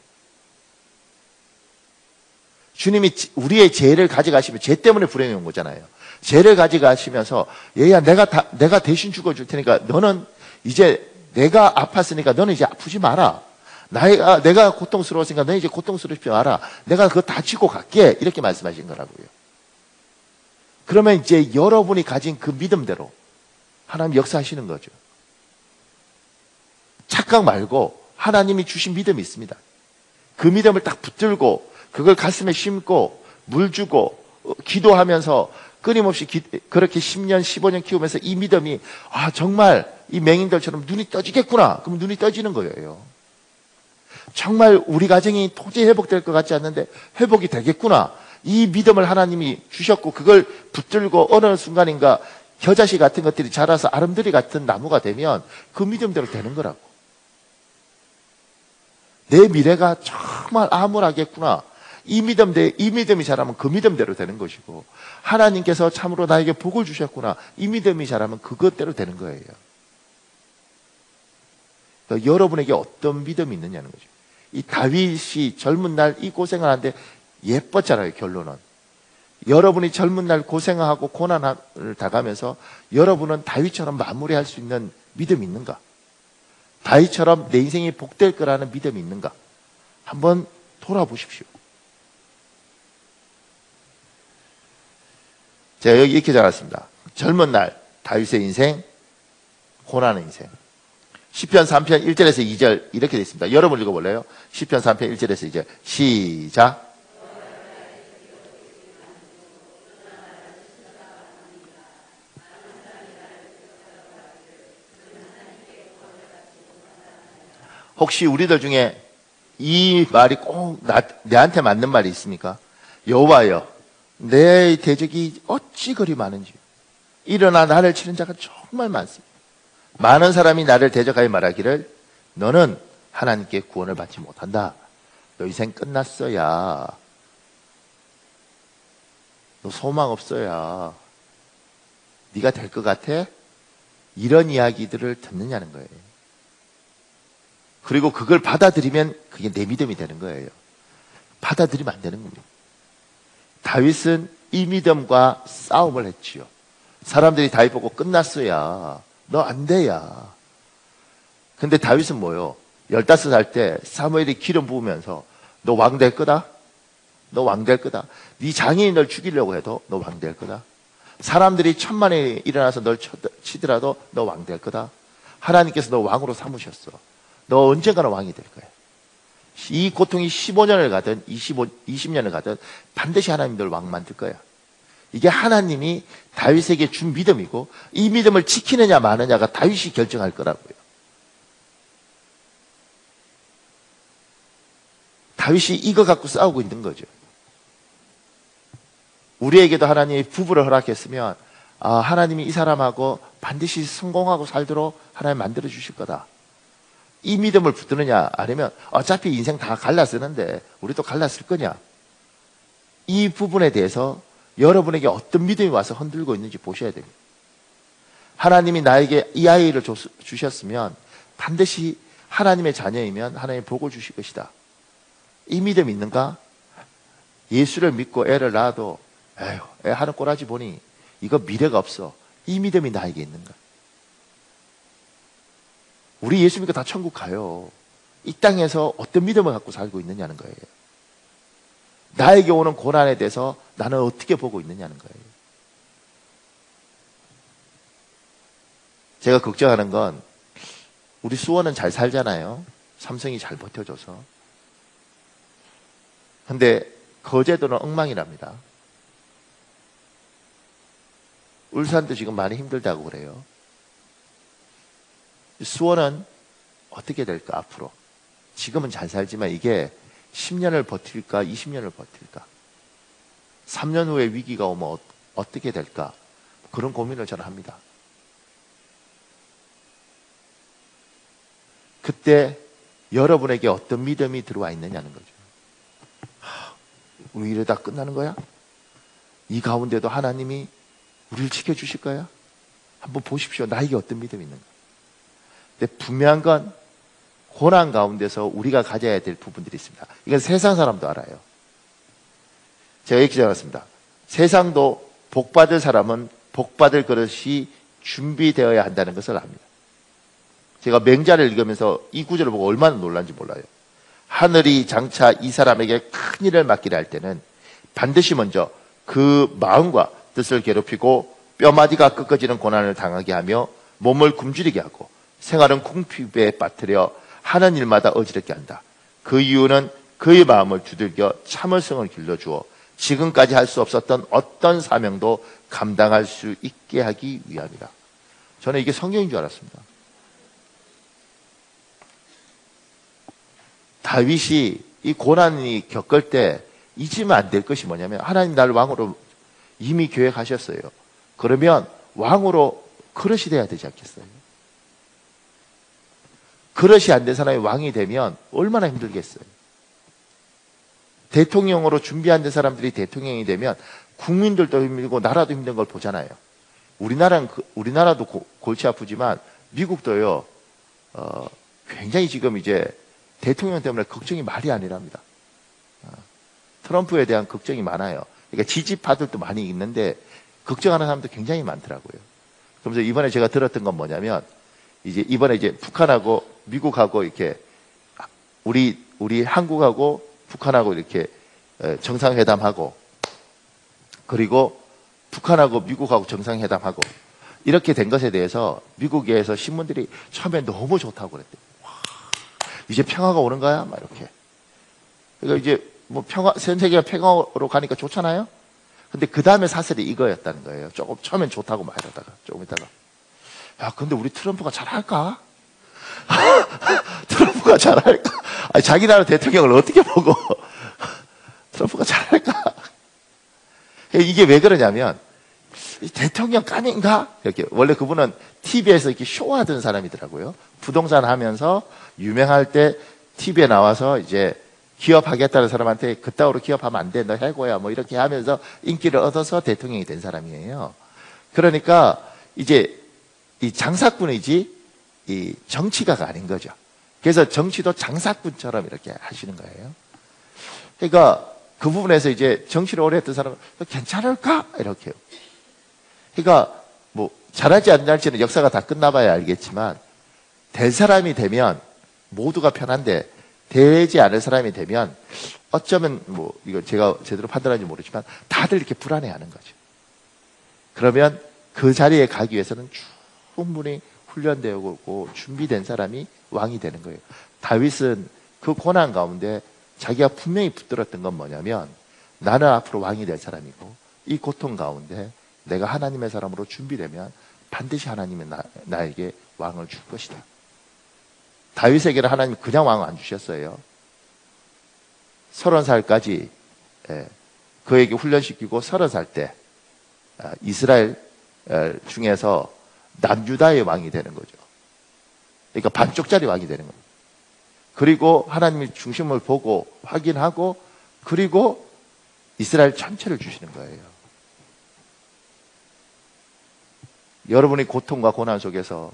주님이 우리의 죄를 가져가시면 죄 때문에 불행이 온 거잖아요. 죄를 가져가시면서 얘야 내가 대신 죽어줄 테니까 너는 이제 내가 아팠으니까 너는 이제 아프지 마라. 내가 고통스러웠으니까 너는 이제 고통스럽지 마라. 내가 그거 다 지고 갈게. 이렇게 말씀하신 거라고요. 그러면 이제 여러분이 가진 그 믿음대로 하나님 역사하시는 거죠. 착각 말고 하나님이 주신 믿음이 있습니다. 그 믿음을 딱 붙들고 그걸 가슴에 심고 물 주고 기도하면서 끊임없이 그렇게 10년, 15년 키우면서 이 믿음이 정말 이 맹인들처럼 눈이 떠지겠구나. 그럼 눈이 떠지는 거예요. 정말 우리 가정이 도저히 회복될 것 같지 않는데 회복이 되겠구나. 이 믿음을 하나님이 주셨고 그걸 붙들고 어느 순간인가 겨자씨 같은 것들이 자라서 아름드리 같은 나무가 되면 그 믿음대로 되는 거라고. 내 미래가 정말 암울하겠구나. 이 믿음이 자라면 그 믿음대로 되는 것이고 하나님께서 참으로 나에게 복을 주셨구나. 이 믿음이 자라면 그것대로 되는 거예요. 그러니까 여러분에게 어떤 믿음이 있느냐는 거죠. 이 다윗이 젊은 날 이 고생을 하는데 예뻤잖아요. 결론은. 여러분이 젊은 날 고생하고 고난을 당하면서 여러분은 다윗처럼 마무리할 수 있는 믿음이 있는가? 다윗처럼 내 인생이 복될 거라는 믿음이 있는가? 한번 돌아보십시오. 제가 여기 이렇게 적었습니다. 젊은 날 다윗의 인생, 고난의 인생. 시편 3편 1절에서 2절 이렇게 되어 있습니다. 여러분 읽어볼래요? 시편 3편 1절에서 2절 시작. 혹시 우리들 중에 이 말이 꼭 내한테 맞는 말이 있습니까? 여호와여, 내 대적이 어찌 그리 많은지 일어나 나를 치는 자가 정말 많습니다. 많은 사람이 나를 대적하여 말하기를 너는 하나님께 구원을 받지 못한다. 너 인생 끝났어야. 너 소망 없어야. 네가 될 것 같아? 이런 이야기들을 듣느냐는 거예요. 그리고 그걸 받아들이면 그게 내 믿음이 되는 거예요. 받아들이면 안 되는 겁니다. 다윗은 이 믿음과 싸움을 했지요. 사람들이 다윗 보고 끝났어야. 너 안 돼야. 근데 다윗은 뭐요? 15살 때 사무엘이 기름 부으면서 너 왕 될 거다? 너 왕 될 거다. 네 장인이 널 죽이려고 해도 너 왕 될 거다. 사람들이 천만에 일어나서 널 치더라도 너 왕 될 거다. 하나님께서 너 왕으로 삼으셨어. 너 언젠가는 왕이 될 거야. 이 고통이 15년을 가든 20년을 가든 반드시 하나님 널 왕 만들 거야. 이게 하나님이 다윗에게 준 믿음이고 이 믿음을 지키느냐 마느냐가 다윗이 결정할 거라고요. 다윗이 이거 갖고 싸우고 있는 거죠. 우리에게도 하나님이 부부를 허락했으면 하나님이 이 사람하고 반드시 성공하고 살도록 하나님 만들어 주실 거다. 이 믿음을 붙드느냐 아니면 어차피 인생 다 갈라쓰는데 우리도 갈라쓸 거냐. 이 부분에 대해서 여러분에게 어떤 믿음이 와서 흔들고 있는지 보셔야 됩니다. 하나님이 나에게 이 아이를 주셨으면 반드시 하나님의 자녀이면 하나님이 복을 주실 것이다. 이 믿음이 있는가? 예수를 믿고 애를 낳아도 애 하는 꼬라지 보니 이거 미래가 없어. 이 믿음이 나에게 있는가? 우리 예수 믿고 다 천국 가요. 이 땅에서 어떤 믿음을 갖고 살고 있느냐는 거예요. 나에게 오는 고난에 대해서 나는 어떻게 보고 있느냐는 거예요. 제가 걱정하는 건 우리 수원은 잘 살잖아요. 삼성이 잘 버텨줘서. 근데 거제도는 엉망이랍니다. 울산도 지금 많이 힘들다고 그래요. 수원은 어떻게 될까 앞으로? 지금은 잘 살지만 이게 10년을 버틸까 20년을 버틸까? 3년 후에 위기가 오면 어떻게 될까? 그런 고민을 저는 합니다. 그때 여러분에게 어떤 믿음이 들어와 있느냐는 거죠. 우리 이러다 끝나는 거야? 이 가운데도 하나님이 우리를 지켜주실 거야? 한번 보십시오. 나에게 어떤 믿음이 있는가? 근데 분명한 건 고난 가운데서 우리가 가져야 될 부분들이 있습니다. 이건 세상 사람도 알아요. 제가 얘기 드렸습니다. 세상도 복받을 사람은 복받을 그릇이 준비되어야 한다는 것을 압니다. 제가 맹자를 읽으면서 이 구절을 보고 얼마나 놀란지 몰라요. 하늘이 장차 이 사람에게 큰 일을 맡기려 할 때는 반드시 먼저 그 마음과 뜻을 괴롭히고 뼈마디가 꺾어지는 고난을 당하게 하며 몸을 굶주리게 하고 생활은 궁핍에 빠뜨려 하는 일마다 어지럽게 한다. 그 이유는 그의 마음을 두들겨 참을성을 길러주어 지금까지 할 수 없었던 어떤 사명도 감당할 수 있게 하기 위함이다. 저는 이게 성경인 줄 알았습니다. 다윗이 이 고난이 겪을 때 잊으면 안 될 것이 뭐냐면 하나님 나를 왕으로 이미 계획하셨어요. 그러면 왕으로 그릇이 돼야 되지 않겠어요? 그릇이 안 된 사람이 왕이 되면 얼마나 힘들겠어요? 대통령으로 준비 안 된 사람들이 대통령이 되면 국민들도 힘들고 나라도 힘든 걸 보잖아요. 우리나라도 골치 아프지만 미국도요, 굉장히 지금 이제 대통령 때문에 걱정이 말이 아니랍니다. 트럼프에 대한 걱정이 많아요. 그러니까 지지파들도 많이 있는데 걱정하는 사람도 굉장히 많더라고요. 그러면서 이번에 제가 들었던 건 뭐냐면 이번에 이제 북한하고 미국하고 이렇게 우리 한국하고 북한하고 이렇게 정상회담하고 그리고 북한하고 미국하고 정상회담하고 이렇게 된 것에 대해서 미국에서 신문들이 처음에 너무 좋다고 그랬대요. 와, 이제 평화가 오는 거야? 막 이렇게. 그러니까 이제 뭐 전 세계가 평화로 가니까 좋잖아요? 근데 그 다음에 사설이 이거였다는 거예요. 조금 처음엔 좋다고 막 이러다가 조금 있다가 야, 근데 우리 트럼프가 잘할까? 트럼프가 잘할까? 아니, 자기 나라 대통령을 어떻게 보고 트럼프가 잘할까? 이게 왜 그러냐면 대통령 깜인가? 이렇게 원래 그분은 TV에서 이렇게 쇼하던 사람이더라고요. 부동산 하면서 유명할 때 TV에 나와서 이제 기업하겠다는 사람한테 그따위로 기업하면 안 돼. 너 해고야. 뭐 이렇게 하면서 인기를 얻어서 대통령이 된 사람이에요. 그러니까 이제 이 장사꾼이지 이 정치가가 아닌 거죠. 그래서 정치도 장사꾼처럼 이렇게 하시는 거예요. 그러니까 그 부분에서 이제 정치를 오래 했던 사람은 괜찮을까? 이렇게요. 그러니까 뭐 잘할지 안 잘할지는 역사가 다 끝나봐야 알겠지만 될 사람이 되면 모두가 편한데 되지 않을 사람이 되면 어쩌면 뭐 이거 제가 제대로 판단하는지 모르지만 다들 이렇게 불안해하는 거죠. 그러면 그 자리에 가기 위해서는 충분히 훈련되고 준비된 사람이 왕이 되는 거예요. 다윗은 그 고난 가운데 자기가 분명히 붙들었던 건 뭐냐면 나는 앞으로 왕이 될 사람이고 이 고통 가운데 내가 하나님의 사람으로 준비되면 반드시 하나님은 나에게 왕을 줄 것이다. 다윗에게는 하나님이 그냥 왕을 안 주셨어요. 30살까지 그에게 훈련시키고 30살 때 이스라엘 중에서 남유다의 왕이 되는 거죠. 그러니까 반쪽짜리 왕이 되는 거예요. 그리고 하나님의 중심을 보고 확인하고 그리고 이스라엘 전체를 주시는 거예요. 여러분의 고통과 고난 속에서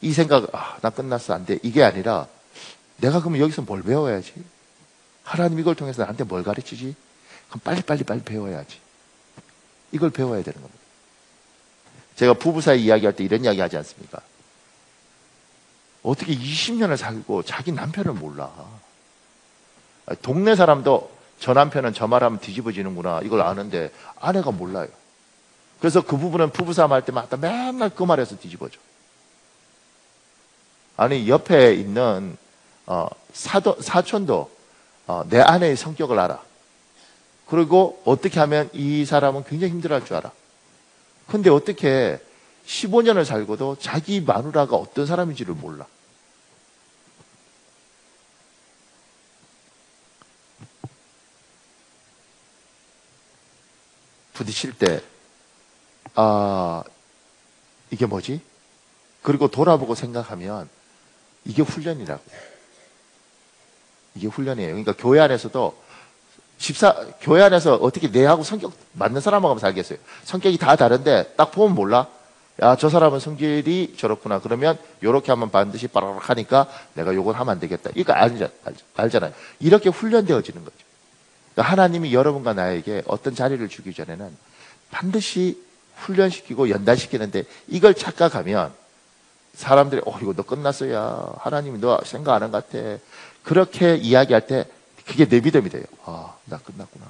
이 생각, 나 끝났어, 안 돼. 이게 아니라 내가 그러면 여기서 뭘 배워야지? 하나님 이걸 통해서 나한테 뭘 가르치지? 그럼 빨리 배워야지. 이걸 배워야 되는 겁니다. 제가 부부 사이 이야기할 때 이런 이야기 하지 않습니까? 어떻게 20년을 살고 자기 남편을 몰라? 동네 사람도 저 남편은 저 말하면 뒤집어지는구나 이걸 아는데 아내가 몰라요. 그래서 그 부부는 부부싸움 할 때마다 맨날 그 말에서 뒤집어져. 아니 옆에 있는 사촌도 내 아내의 성격을 알아. 그리고 어떻게 하면 이 사람은 굉장히 힘들어할 줄 알아. 근데 어떻게 15년을 살고도 자기 마누라가 어떤 사람인지를 몰라. 부딪힐 때 아, 이게 뭐지? 그리고 돌아보고 생각하면 이게 훈련이라고. 이게 훈련이에요. 그러니까 교회 안에서도 교회 안에서 어떻게 내하고 성격 맞는 사람하고 하면 살겠어요. 성격이 다 다른데 딱 보면 몰라. 야, 저 사람은 성질이 저렇구나. 그러면 요렇게 하면 반드시 빠라락 하니까 내가 요걸 하면 안 되겠다. 이거 알잖아요. 이렇게 훈련되어지는 거죠. 그러니까 하나님이 여러분과 나에게 어떤 자리를 주기 전에는 반드시 훈련시키고 연단시키는데 이걸 착각하면 사람들이 이거 너 끝났어야. 하나님이 너 생각 안 한 것 같아. 그렇게 이야기할 때 그게 내 믿음이 돼요. 나 끝났구나.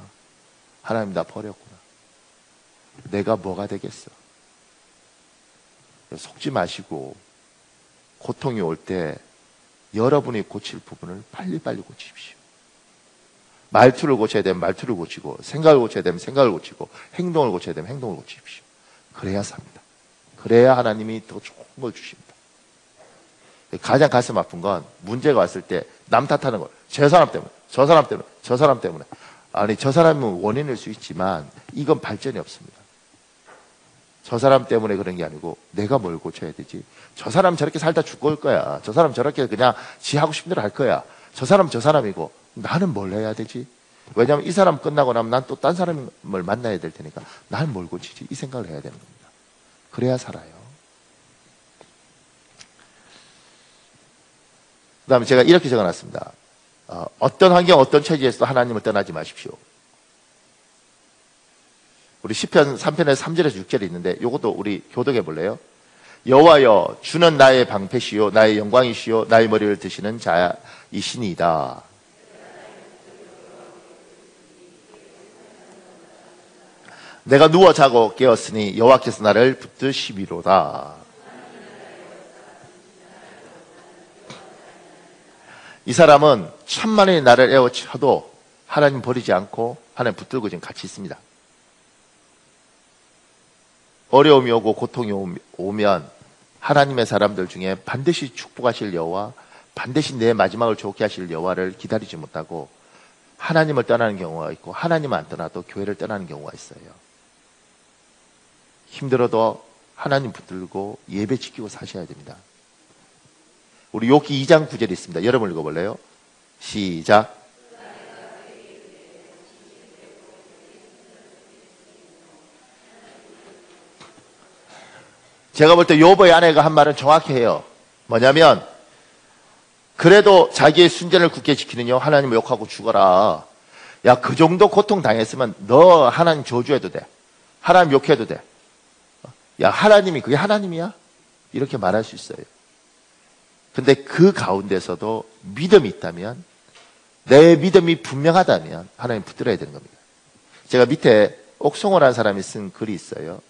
하나님 나 버렸구나. 내가 뭐가 되겠어. 속지 마시고 고통이 올 때 여러분이 고칠 부분을 빨리빨리 고치십시오. 말투를 고쳐야 되면 말투를 고치고, 생각을 고쳐야 되면 생각을 고치고, 행동을 고쳐야 되면 행동을 고치십시오. 그래야 삽니다. 그래야 하나님이 더 좋은 걸 주십니다. 가장 가슴 아픈 건 문제가 왔을 때 남 탓하는 걸. 저 사람 때문에, 저 사람 때문에, 저 사람 때문에. 아니, 저 사람은 원인일 수 있지만 이건 발전이 없습니다. 저 사람 때문에 그런 게 아니고 내가 뭘 고쳐야 되지? 저 사람 저렇게 살다 죽을 거야. 저 사람 저렇게 그냥 지 하고 싶은 대로 할 거야. 저 사람 저 사람이고 나는 뭘 해야 되지? 왜냐하면 이 사람 끝나고 나면 난 또 딴 사람을 만나야 될 테니까 난 뭘 고치지? 이 생각을 해야 되는 겁니다. 그래야 살아요. 그 다음에 제가 이렇게 적어놨습니다. 어떤 환경, 어떤 처지에서도 하나님을 떠나지 마십시오. 우리 시편 3편에 3절에서 6절에 있는데 이것도 우리 교독해 볼래요? 여호와여, 주는 나의 방패시요 나의 영광이시요 나의 머리를 드시는 자이시니이다. 내가 누워 자고 깨었으니 여호와께서 나를 붙드시미로다. 이 사람은 천만의 나를 에워쳐도 하나님 버리지 않고 하나님 붙들고 지금 같이 있습니다. 어려움이 오고 고통이 오면 하나님의 사람들 중에 반드시 축복하실 여호와, 반드시 내 마지막을 좋게 하실 여호와를 기다리지 못하고 하나님을 떠나는 경우가 있고, 하나님 안 떠나도 교회를 떠나는 경우가 있어요. 힘들어도 하나님 붙들고 예배 지키고 사셔야 됩니다. 우리 욥기 2장 9절이 있습니다. 여러분 읽어볼래요? 시작. 제가 볼 때 욥의 아내가 한 말은 정확히 해요. 뭐냐면 그래도 자기의 순전을 굳게 지키느냐 하나님을 욕하고 죽어라. 야, 그 정도 고통 당했으면 너 하나님 저주해도 돼. 하나님 욕해도 돼. 야, 하나님이 그게 하나님이야? 이렇게 말할 수 있어요. 근데 그 가운데서도 믿음이 있다면, 내 믿음이 분명하다면 하나님 붙들어야 되는 겁니다. 제가 밑에 옥송호라는 사람이 쓴 글이 있어요.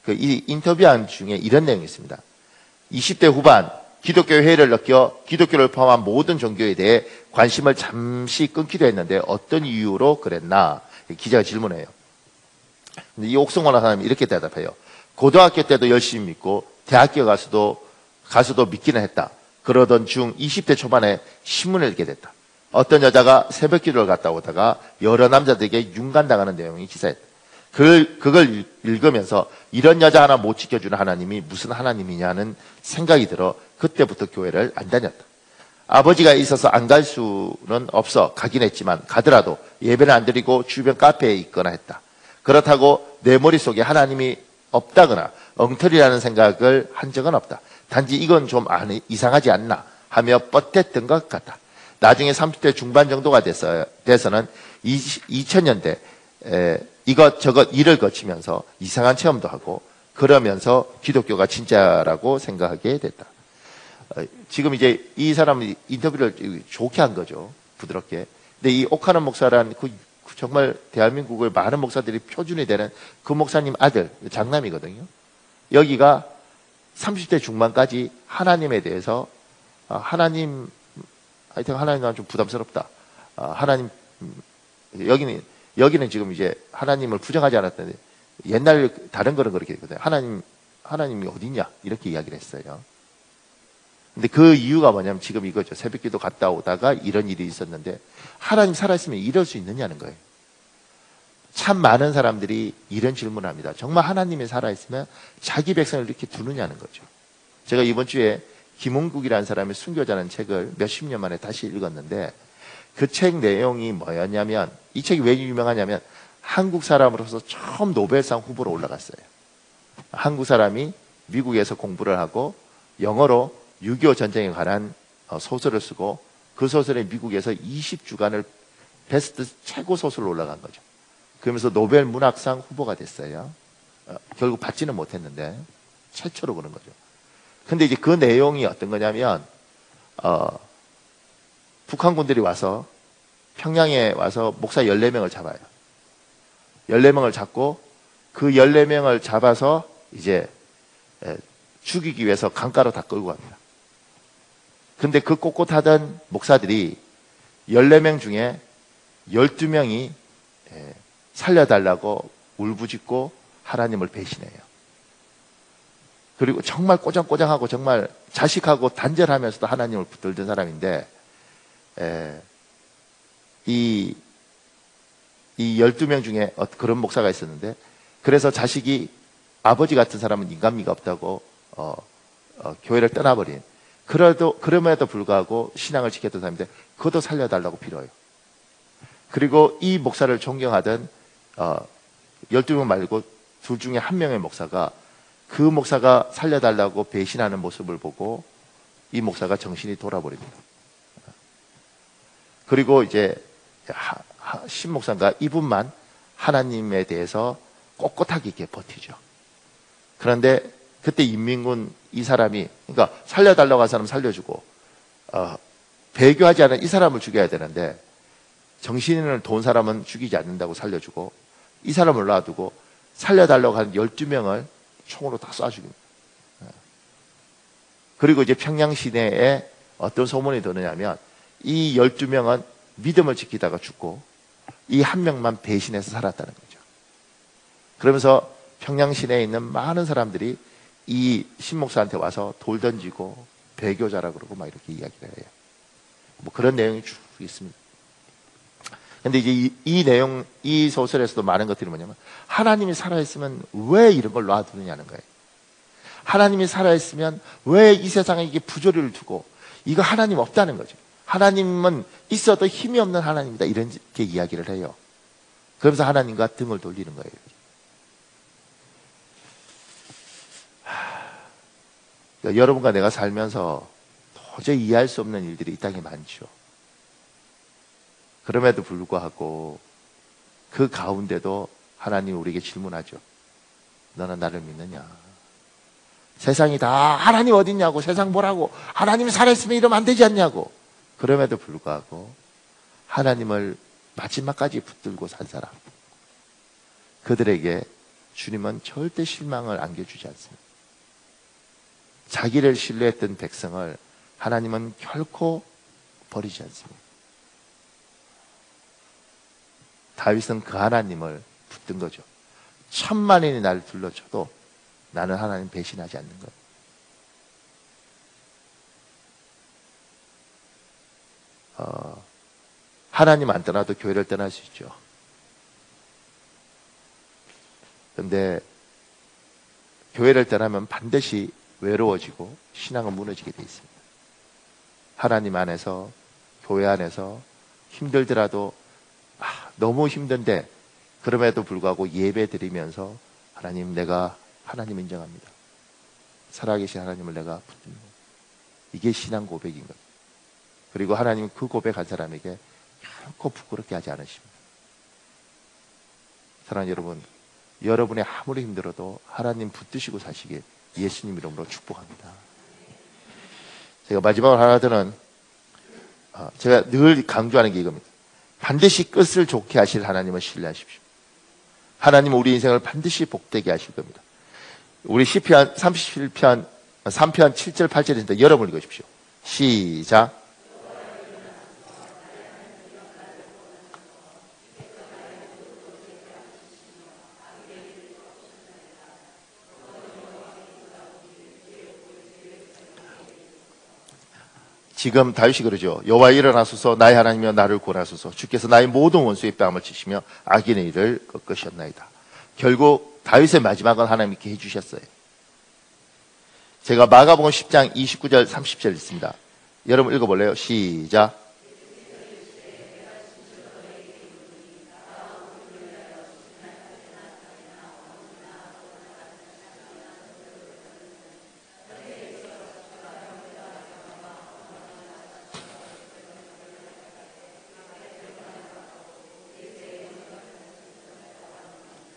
이 인터뷰한 중에 이런 내용이 있습니다. 20대 후반 기독교 회의를 느껴 기독교를 포함한 모든 종교에 대해 관심을 잠시 끊기도 했는데 어떤 이유로 그랬나? 기자가 질문해요. 근데 이 옥송호라는 사람이 이렇게 대답해요. 고등학교 때도 열심히 믿고 대학교 가서도 믿기는 했다. 그러던 중 20대 초반에 신문을 읽게 됐다. 어떤 여자가 새벽 기도를 갔다 오다가 여러 남자들에게 윤간당하는 내용이 기사였다. 그걸 읽으면서 이런 여자 하나 못 지켜주는 하나님이 무슨 하나님이냐는 생각이 들어 그때부터 교회를 안 다녔다. 아버지가 있어서 안 갈 수는 없어 가긴 했지만 가더라도 예배는 안 드리고 주변 카페에 있거나 했다. 그렇다고 내 머릿속에 하나님이 없다거나 엉터리라는 생각을 한 적은 없다. 단지 이건 좀 이상하지 않나 하며 뻗댔던 것 같다. 나중에 30대 중반 정도가 돼서는 2000년대 이것저것 일을 거치면서 이상한 체험도 하고 그러면서 기독교가 진짜라고 생각하게 됐다. 지금 이제 이 사람이 인터뷰를 좋게 한 거죠. 부드럽게. 근데 이 옥하는 목사라는 정말 대한민국의 많은 목사들이 표준이 되는 그 목사님 아들, 장남이거든요. 여기가 30대 중반까지 하나님에 대해서 하여튼 하나님은 좀 부담스럽다. 하나님, 여기는 지금 이제 하나님을 부정하지 않았는데 옛날 다른 거는 그렇게 됐거든요. 하나님이 어딨냐? 이렇게 이야기를 했어요. 근데 그 이유가 뭐냐면 지금 이거죠. 새벽기도 갔다 오다가 이런 일이 있었는데 하나님 살아있으면 이럴 수 있느냐는 거예요. 참 많은 사람들이 이런 질문을 합니다. 정말 하나님이 살아있으면 자기 백성을 이렇게 두느냐는 거죠. 제가 이번 주에 김은국이라는 사람의 순교자라는 책을 몇십 년 만에 다시 읽었는데 그 책 내용이 뭐였냐면, 이 책이 왜 유명하냐면 한국 사람으로서 처음 노벨상 후보로 올라갔어요. 한국 사람이 미국에서 공부를 하고 영어로 6.25 전쟁에 관한 소설을 쓰고 그 소설이 미국에서 20주간을 베스트 최고 소설로 올라간 거죠. 그러면서 노벨 문학상 후보가 됐어요. 결국 받지는 못했는데 최초로 그런 거죠. 근데 이제 그 내용이 어떤 거냐면 북한군들이 와서 평양에 와서 목사 14명을 잡아요. 14명을 잡고 그 14명을 잡아서 이제 죽이기 위해서 강가로 다 끌고 갑니다. 근데 그 꼿꼿하던 목사들이 14명 중에 12명이 살려달라고 울부짖고 하나님을 배신해요. 그리고 정말 꼬장꼬장하고 정말 자식하고 단절하면서도 하나님을 붙들던 사람인데 이 12명 중에 그런 목사가 있었는데, 그래서 자식이 아버지 같은 사람은 인간미가 없다고 교회를 떠나버린, 그럼에도 불구하고 신앙을 지켰던 사람인데 그것도 살려달라고 빌어요. 그리고 이 목사를 존경하던 12명 말고 둘 중에 한 명의 목사가 그 목사가 살려달라고 배신하는 모습을 보고 이 목사가 정신이 돌아버립니다. 그리고 이제 신목사가 이분만 하나님에 대해서 꼿꼿하게 이렇게 버티죠. 그런데 그때 인민군 이 사람이, 그러니까 살려달라고 한 사람 살려주고 배교하지 않은 이 사람을 죽여야 되는데 정신을 돈 사람은 죽이지 않는다고 살려주고 이 사람을 놔두고 살려달라고 한 12명을 총으로 다 쏴 죽입니다. 그리고 이제 평양 시내에 어떤 소문이 도느냐면 이 12명은 믿음을 지키다가 죽고 이 한 명만 배신해서 살았다는 거죠. 그러면서 평양 시내에 있는 많은 사람들이 이 신목사한테 와서 돌 던지고 배교자라 그러고 막 이렇게 이야기를 해요. 뭐 그런 내용이 쭉 있습니다. 근데 이제 이 내용, 이 소설에서도 많은 것들이 뭐냐면 하나님이 살아있으면 왜 이런 걸 놔두느냐는 거예요. 하나님이 살아있으면 왜 이 세상에 이게 부조리를 두고, 이거 하나님 없다는 거죠. 하나님은 있어도 힘이 없는 하나님이다, 이렇게 이야기를 해요. 그러면서 하나님과 등을 돌리는 거예요. 그러니까 여러분과 내가 살면서 도저히 이해할 수 없는 일들이 이 땅에 많죠. 그럼에도 불구하고 그 가운데도 하나님이 우리에게 질문하죠. 너는 나를 믿느냐? 세상이 다 하나님 어딨냐고, 세상 보라고, 하나님이 살아있으면 이러면 안 되지 않냐고. 그럼에도 불구하고 하나님을 마지막까지 붙들고 산 사람, 그들에게 주님은 절대 실망을 안겨주지 않습니다. 자기를 신뢰했던 백성을 하나님은 결코 버리지 않습니다. 다윗은 그 하나님을 붙든 거죠. 1000만인이 나를 둘러쳐도 나는 하나님 배신하지 않는 거예요. 하나님 안 떠나도 교회를 떠날 수 있죠. 그런데 교회를 떠나면 반드시 외로워지고 신앙은 무너지게 돼 있습니다. 하나님 안에서, 교회 안에서 힘들더라도 너무 힘든데 그럼에도 불구하고 예배 드리면서 하나님, 내가 하나님 인정합니다. 살아계신 하나님을 내가 붙듭니다. 이게 신앙 고백인 거죠. 그리고 하나님은 그 고백한 사람에게 결코 부끄럽게 하지 않으십니다. 사랑하는 여러분, 여러분이 아무리 힘들어도 하나님 붙드시고 사시길 예수님 이름으로 축복합니다. 제가 마지막으로 하나 더는 제가 늘 강조하는 게 이겁니다. 반드시 끝을 좋게 하실 하나님을 신뢰하십시오. 하나님은 우리 인생을 반드시 복되게 하실 겁니다. 우리 시편 37편 3편 7절 8절인데 여러분 읽으십시오. 시작. 지금 다윗이 그러죠. 여호와 일어나소서 나의 하나님이여 나를 구원하소서 주께서 나의 모든 원수의 뺨을 치시며 악인의 일을 꺾으셨나이다. 결국 다윗의 마지막은 하나님께 해주셨어요. 제가 마가복음 10장 29절 30절 있습니다. 여러분 읽어볼래요? 시작.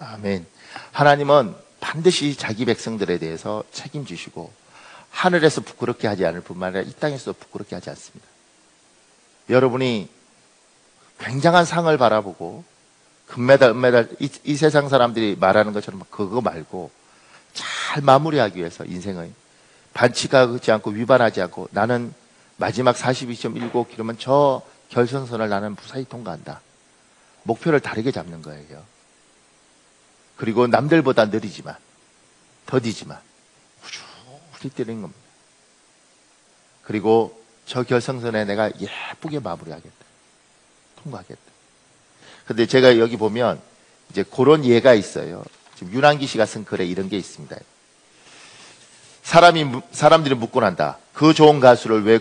아멘. 하나님은 반드시 자기 백성들에 대해서 책임지시고 하늘에서 부끄럽게 하지 않을 뿐만 아니라 이 땅에서도 부끄럽게 하지 않습니다. 여러분이 굉장한 상을 바라보고 금메달, 은메달 이 세상 사람들이 말하는 것처럼 그거 말고 잘 마무리하기 위해서 인생의 반칙하지 않고 위반하지 않고 나는 마지막 42.19km면 저 결선선을 나는 무사히 통과한다. 목표를 다르게 잡는 거예요. 그리고 남들보다 느리지만 더디지만 후줄이 뛰는 겁니다. 그리고 저 결승선에 내가 예쁘게 마무리하겠다. 통과하겠다. 근데 제가 여기 보면 이제 그런 예가 있어요. 지금 윤한기 씨가 쓴 글에 이런 게 있습니다. 사람들이 묻곤 한다. 그 좋은 가수를 왜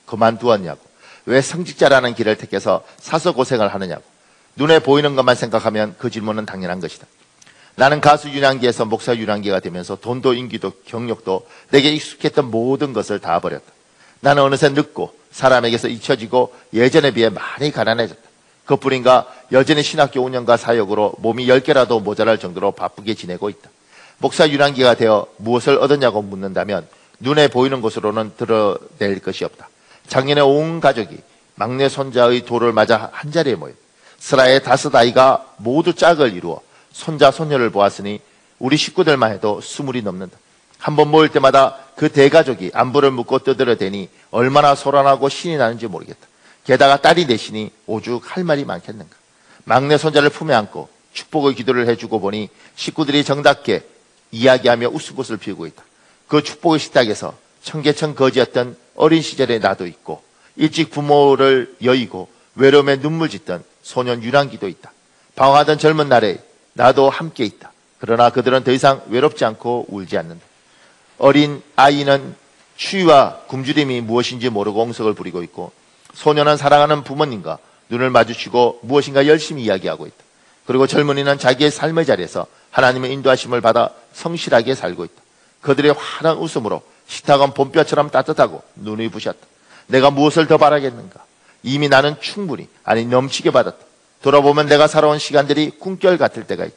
그만두었냐고. 왜 성직자라는 길을 택해서 사서 고생을 하느냐고. 눈에 보이는 것만 생각하면 그 질문은 당연한 것이다. 나는 가수 윤한기에서 목사 윤한기가 되면서 돈도 인기도 경력도 내게 익숙했던 모든 것을 다 버렸다. 나는 어느새 늙고 사람에게서 잊혀지고 예전에 비해 많이 가난해졌다. 그뿐인가 여전히 신학교 운영과 사역으로 몸이 10개라도 모자랄 정도로 바쁘게 지내고 있다. 목사 윤한기가 되어 무엇을 얻었냐고 묻는다면 눈에 보이는 것으로는 드러낼 것이 없다. 작년에 온 가족이 막내 손자의 돌을 맞아 한자리에 모여 슬하의 5 아이가 모두 짝을 이루어 손자 손녀를 보았으니 우리 식구들만 해도 20이 넘는다. 한번 모일 때마다 그 대가족이 안부를 묻고 떠들어대니 얼마나 소란하고 신이 나는지 모르겠다. 게다가 딸이 넷이니 오죽 할 말이 많겠는가. 막내 손자를 품에 안고 축복의 기도를 해주고 보니 식구들이 정답게 이야기하며 웃음꽃을 피우고 있다. 그 축복의 식탁에서 청계천 거지였던 어린 시절의 나도 있고 일찍 부모를 여의고 외로움에 눈물 짓던 소년 윤한기도 있다. 방황하던 젊은 날에 나도 함께 있다. 그러나 그들은 더 이상 외롭지 않고 울지 않는다. 어린 아이는 추위와 굶주림이 무엇인지 모르고 옹석을 부리고 있고 소년은 사랑하는 부모님과 눈을 마주치고 무엇인가 열심히 이야기하고 있다. 그리고 젊은이는 자기의 삶의 자리에서 하나님의 인도하심을 받아 성실하게 살고 있다. 그들의 환한 웃음으로 식탁은 봄볕처럼 따뜻하고 눈이 부셨다. 내가 무엇을 더 바라겠는가. 이미 나는 충분히 아니 넘치게 받았다. 돌아보면 내가 살아온 시간들이 꿈결 같을 때가 있다.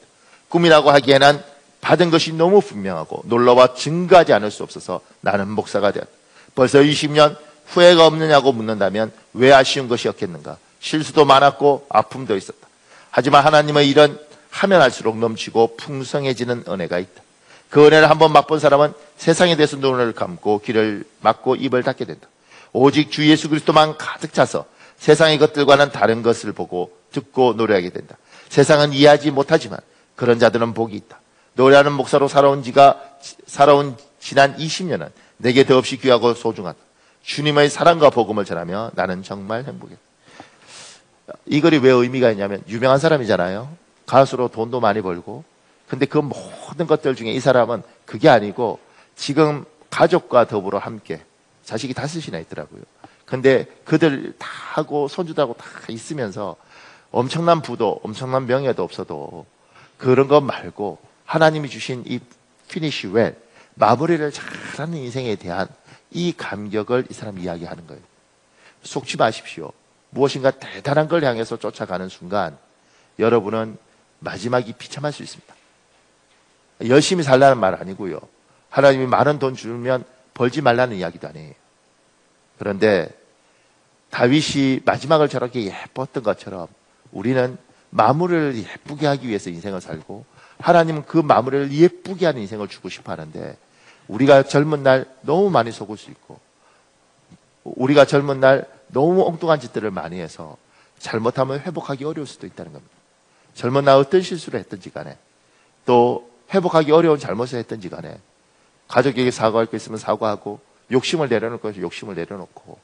꿈이라고 하기에는 받은 것이 너무 분명하고 놀라워 증가하지 않을 수 없어서 나는 목사가 되었다. 벌써 20년 후회가 없느냐고 묻는다면 왜 아쉬운 것이 없겠는가. 실수도 많았고 아픔도 있었다. 하지만 하나님의 일은 하면 할수록 넘치고 풍성해지는 은혜가 있다. 그 은혜를 한번 맛본 사람은 세상에 대해서 눈을 감고 귀를 막고 입을 닫게 된다. 오직 주 예수 그리스도만 가득 차서 세상의 것들과는 다른 것을 보고 듣고 노래하게 된다. 세상은 이해하지 못하지만 그런 자들은 복이 있다. 노래하는 목사로 살아온 지난 20년은 내게 더없이 귀하고 소중하다. 주님의 사랑과 복음을 전하며 나는 정말 행복했다. 이 글이 왜 의미가 있냐면 유명한 사람이잖아요. 가수로 돈도 많이 벌고. 근데 그 모든 것들 중에 이 사람은 그게 아니고 지금 가족과 더불어 함께 자식이 5이나 있더라고요. 근데 그들 다 하고 손주들하고 다 있으면서 엄청난 부도 엄청난 명예도 없어도 그런 것 말고 하나님이 주신 이 finish well 마무리를 잘하는 인생에 대한 이 감격을 이 사람이 이야기하는 거예요. 속지 마십시오. 무엇인가 대단한 걸 향해서 쫓아가는 순간 여러분은 마지막이 비참할 수 있습니다. 열심히 살라는 말 아니고요. 하나님이 많은 돈 주면 벌지 말라는 이야기도 아니에요. 그런데 다윗이 마지막을 저렇게 예뻤던 것처럼 우리는 마무리를 예쁘게 하기 위해서 인생을 살고 하나님은 그 마무리를 예쁘게 하는 인생을 주고 싶어 하는데 우리가 젊은 날 너무 많이 속을 수 있고 우리가 젊은 날 너무 엉뚱한 짓들을 많이 해서 잘못하면 회복하기 어려울 수도 있다는 겁니다. 젊은 날 어떤 실수를 했든지 간에 또 회복하기 어려운 잘못을 했든지 간에 가족에게 사과할 거 있으면 사과하고 욕심을 내려놓을 것이 욕심을 내려놓고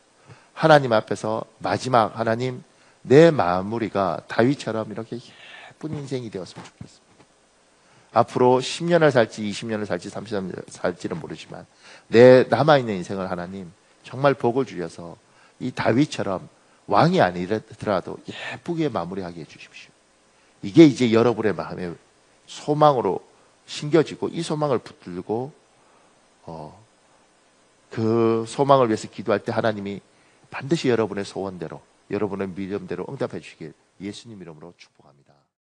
하나님 앞에서 마지막 하나님 내 마무리가 다윗처럼 이렇게 예쁜 인생이 되었으면 좋겠습니다. 앞으로 10년을 살지 20년을 살지 30년을 살지는 모르지만 내 남아있는 인생을 하나님 정말 복을 주셔서 이 다윗처럼 왕이 아니더라도 예쁘게 마무리하게 해주십시오. 이게 이제 여러분의 마음에 소망으로 심겨지고 이 소망을 붙들고 그 소망을 위해서 기도할 때 하나님이 반드시 여러분의 소원대로 여러분의 믿음대로 응답해 주시길 예수님 이름으로 축복합니다.